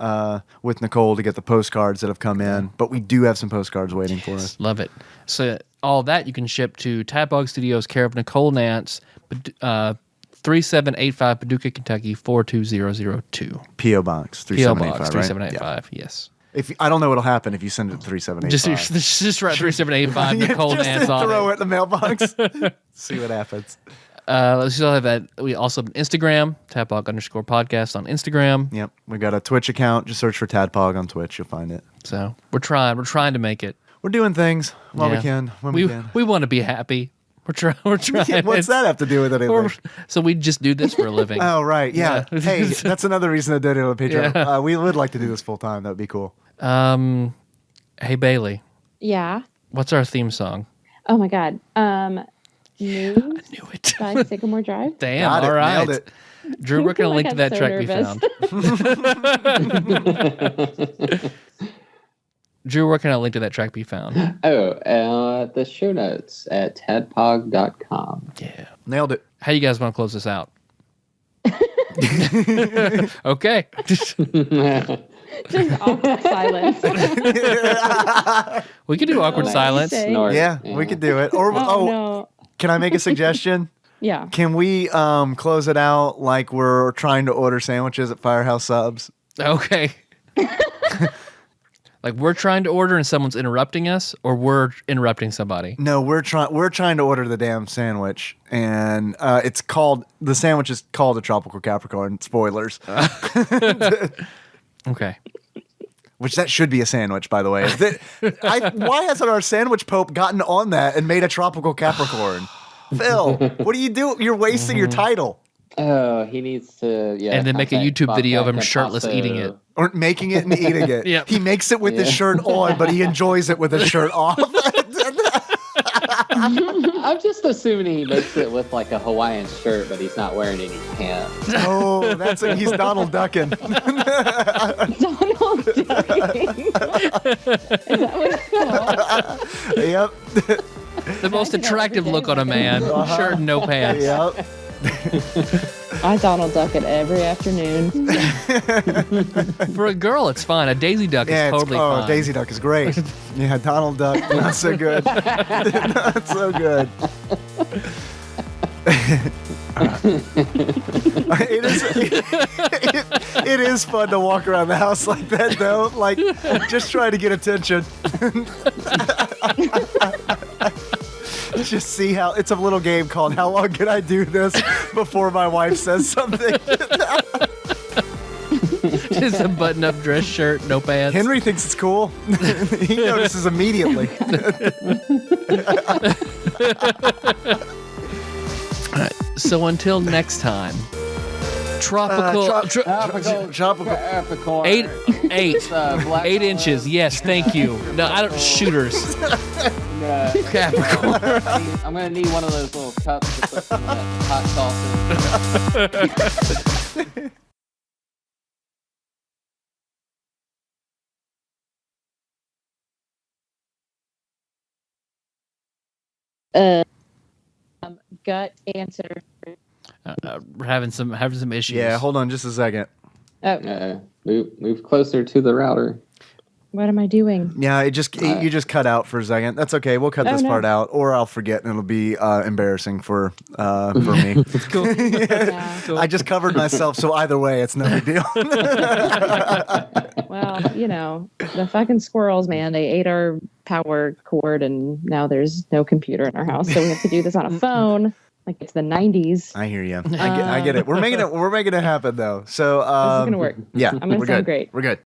with Nicole to get the postcards that have come in, but we do have some postcards waiting for us. Love it. So all that you can ship to TADPOG Studios, care of Nicole Nance, 3785 Paducah, Kentucky 42002. P.O. Box PO 3785, Box right? 3785. Yes. If I don't know what'll happen if you send it to 3785. Just write 3785 Nicole Just Nance on throw it. it in the mailbox. See what happens. We still have that. We also have an Instagram, TADPOG_podcast on Instagram. Yep, we got a Twitch account. Just search for Tadpog on Twitch. You'll find it. So we're trying to make it. We're doing things while we Yeah. can. When we can. We want to be happy. We're trying. What's that have to do with anything? So we just do this for a living. Oh, right. Yeah. Yeah. Hey, that's another reason to donate on Patreon. Yeah. We would like to do this full time. That would be cool. Hey Bailey, Yeah. what's our theme song? Oh my God. News Knew it. by Sycamore Drive. Damn. Got it. All right. Nailed it. Drew, we're gonna Like, link to I'm that so track nervous. we found. Drew, where can I link to that track be found? The show notes at tadpog.com. Yeah. Nailed it. How you guys want to close this out? Okay. Just awkward silence. We could do awkward Oh, silence. say- Snort. Yeah, we could do it. Or No. can I make a suggestion? Yeah. Can we close it out like we're trying to order sandwiches at Firehouse Subs? Okay. Like we're trying to order and someone's interrupting us, or we're interrupting somebody. No, we're trying to order the damn sandwich, and the sandwich is called a tropical Capricorn. Spoilers. Okay. Which that should be a sandwich, by the way. Why hasn't our sandwich pope gotten on that and made a tropical Capricorn? Phil, what do you do? You're wasting your title. Oh, he needs to, And then make a contact YouTube Bob video of Beck him and shirtless Paso. eating it. Or making it and eating it. Yep. He makes it with his shirt on, but he enjoys it with his shirt off. I'm just assuming he makes it with like a Hawaiian shirt, but he's not wearing any pants. Oh, that's it. He's Donald Ducking. Donald Ducking. Is that what it's called? Yep. The most attractive look on a man. Shirt and no pants. Yep. I Donald Duck it every afternoon. For a girl, it's fine. A Daisy Duck is totally fine. Daisy Duck is great. Yeah, Donald Duck, not so good. Not so good. It is fun to walk around the house like that, though. Like, just trying to get attention. Just see how it's a little game called "How long can I do this before my wife says something?" Just a button-up dress shirt, no pants. Henry thinks it's cool. He notices immediately. All right, so until next time, tropical, Capricorn. eight Black 8 inches. Yes, thank you. No, I don't shooters. Capricorn. I'm gonna need one of those little cups to put some of that hot sauce in. Gut answer. We're having some issues. Yeah, hold on just a second. Oh, Move closer to the router. what am I doing? Yeah, you just cut out for a second. That's okay. We'll cut this no. part out, or I'll forget, and it'll be embarrassing for me. Cool. Yeah. I just covered myself, so either way, it's no big deal. Well, the fucking squirrels, man, they ate our power cord and now there's no computer in our house. So we have to do this on a phone. Like it's the 90s. I hear you. I get it. We're making it happen though. So This is going to work. yeah, I'm going we're to sound good. great. We're good.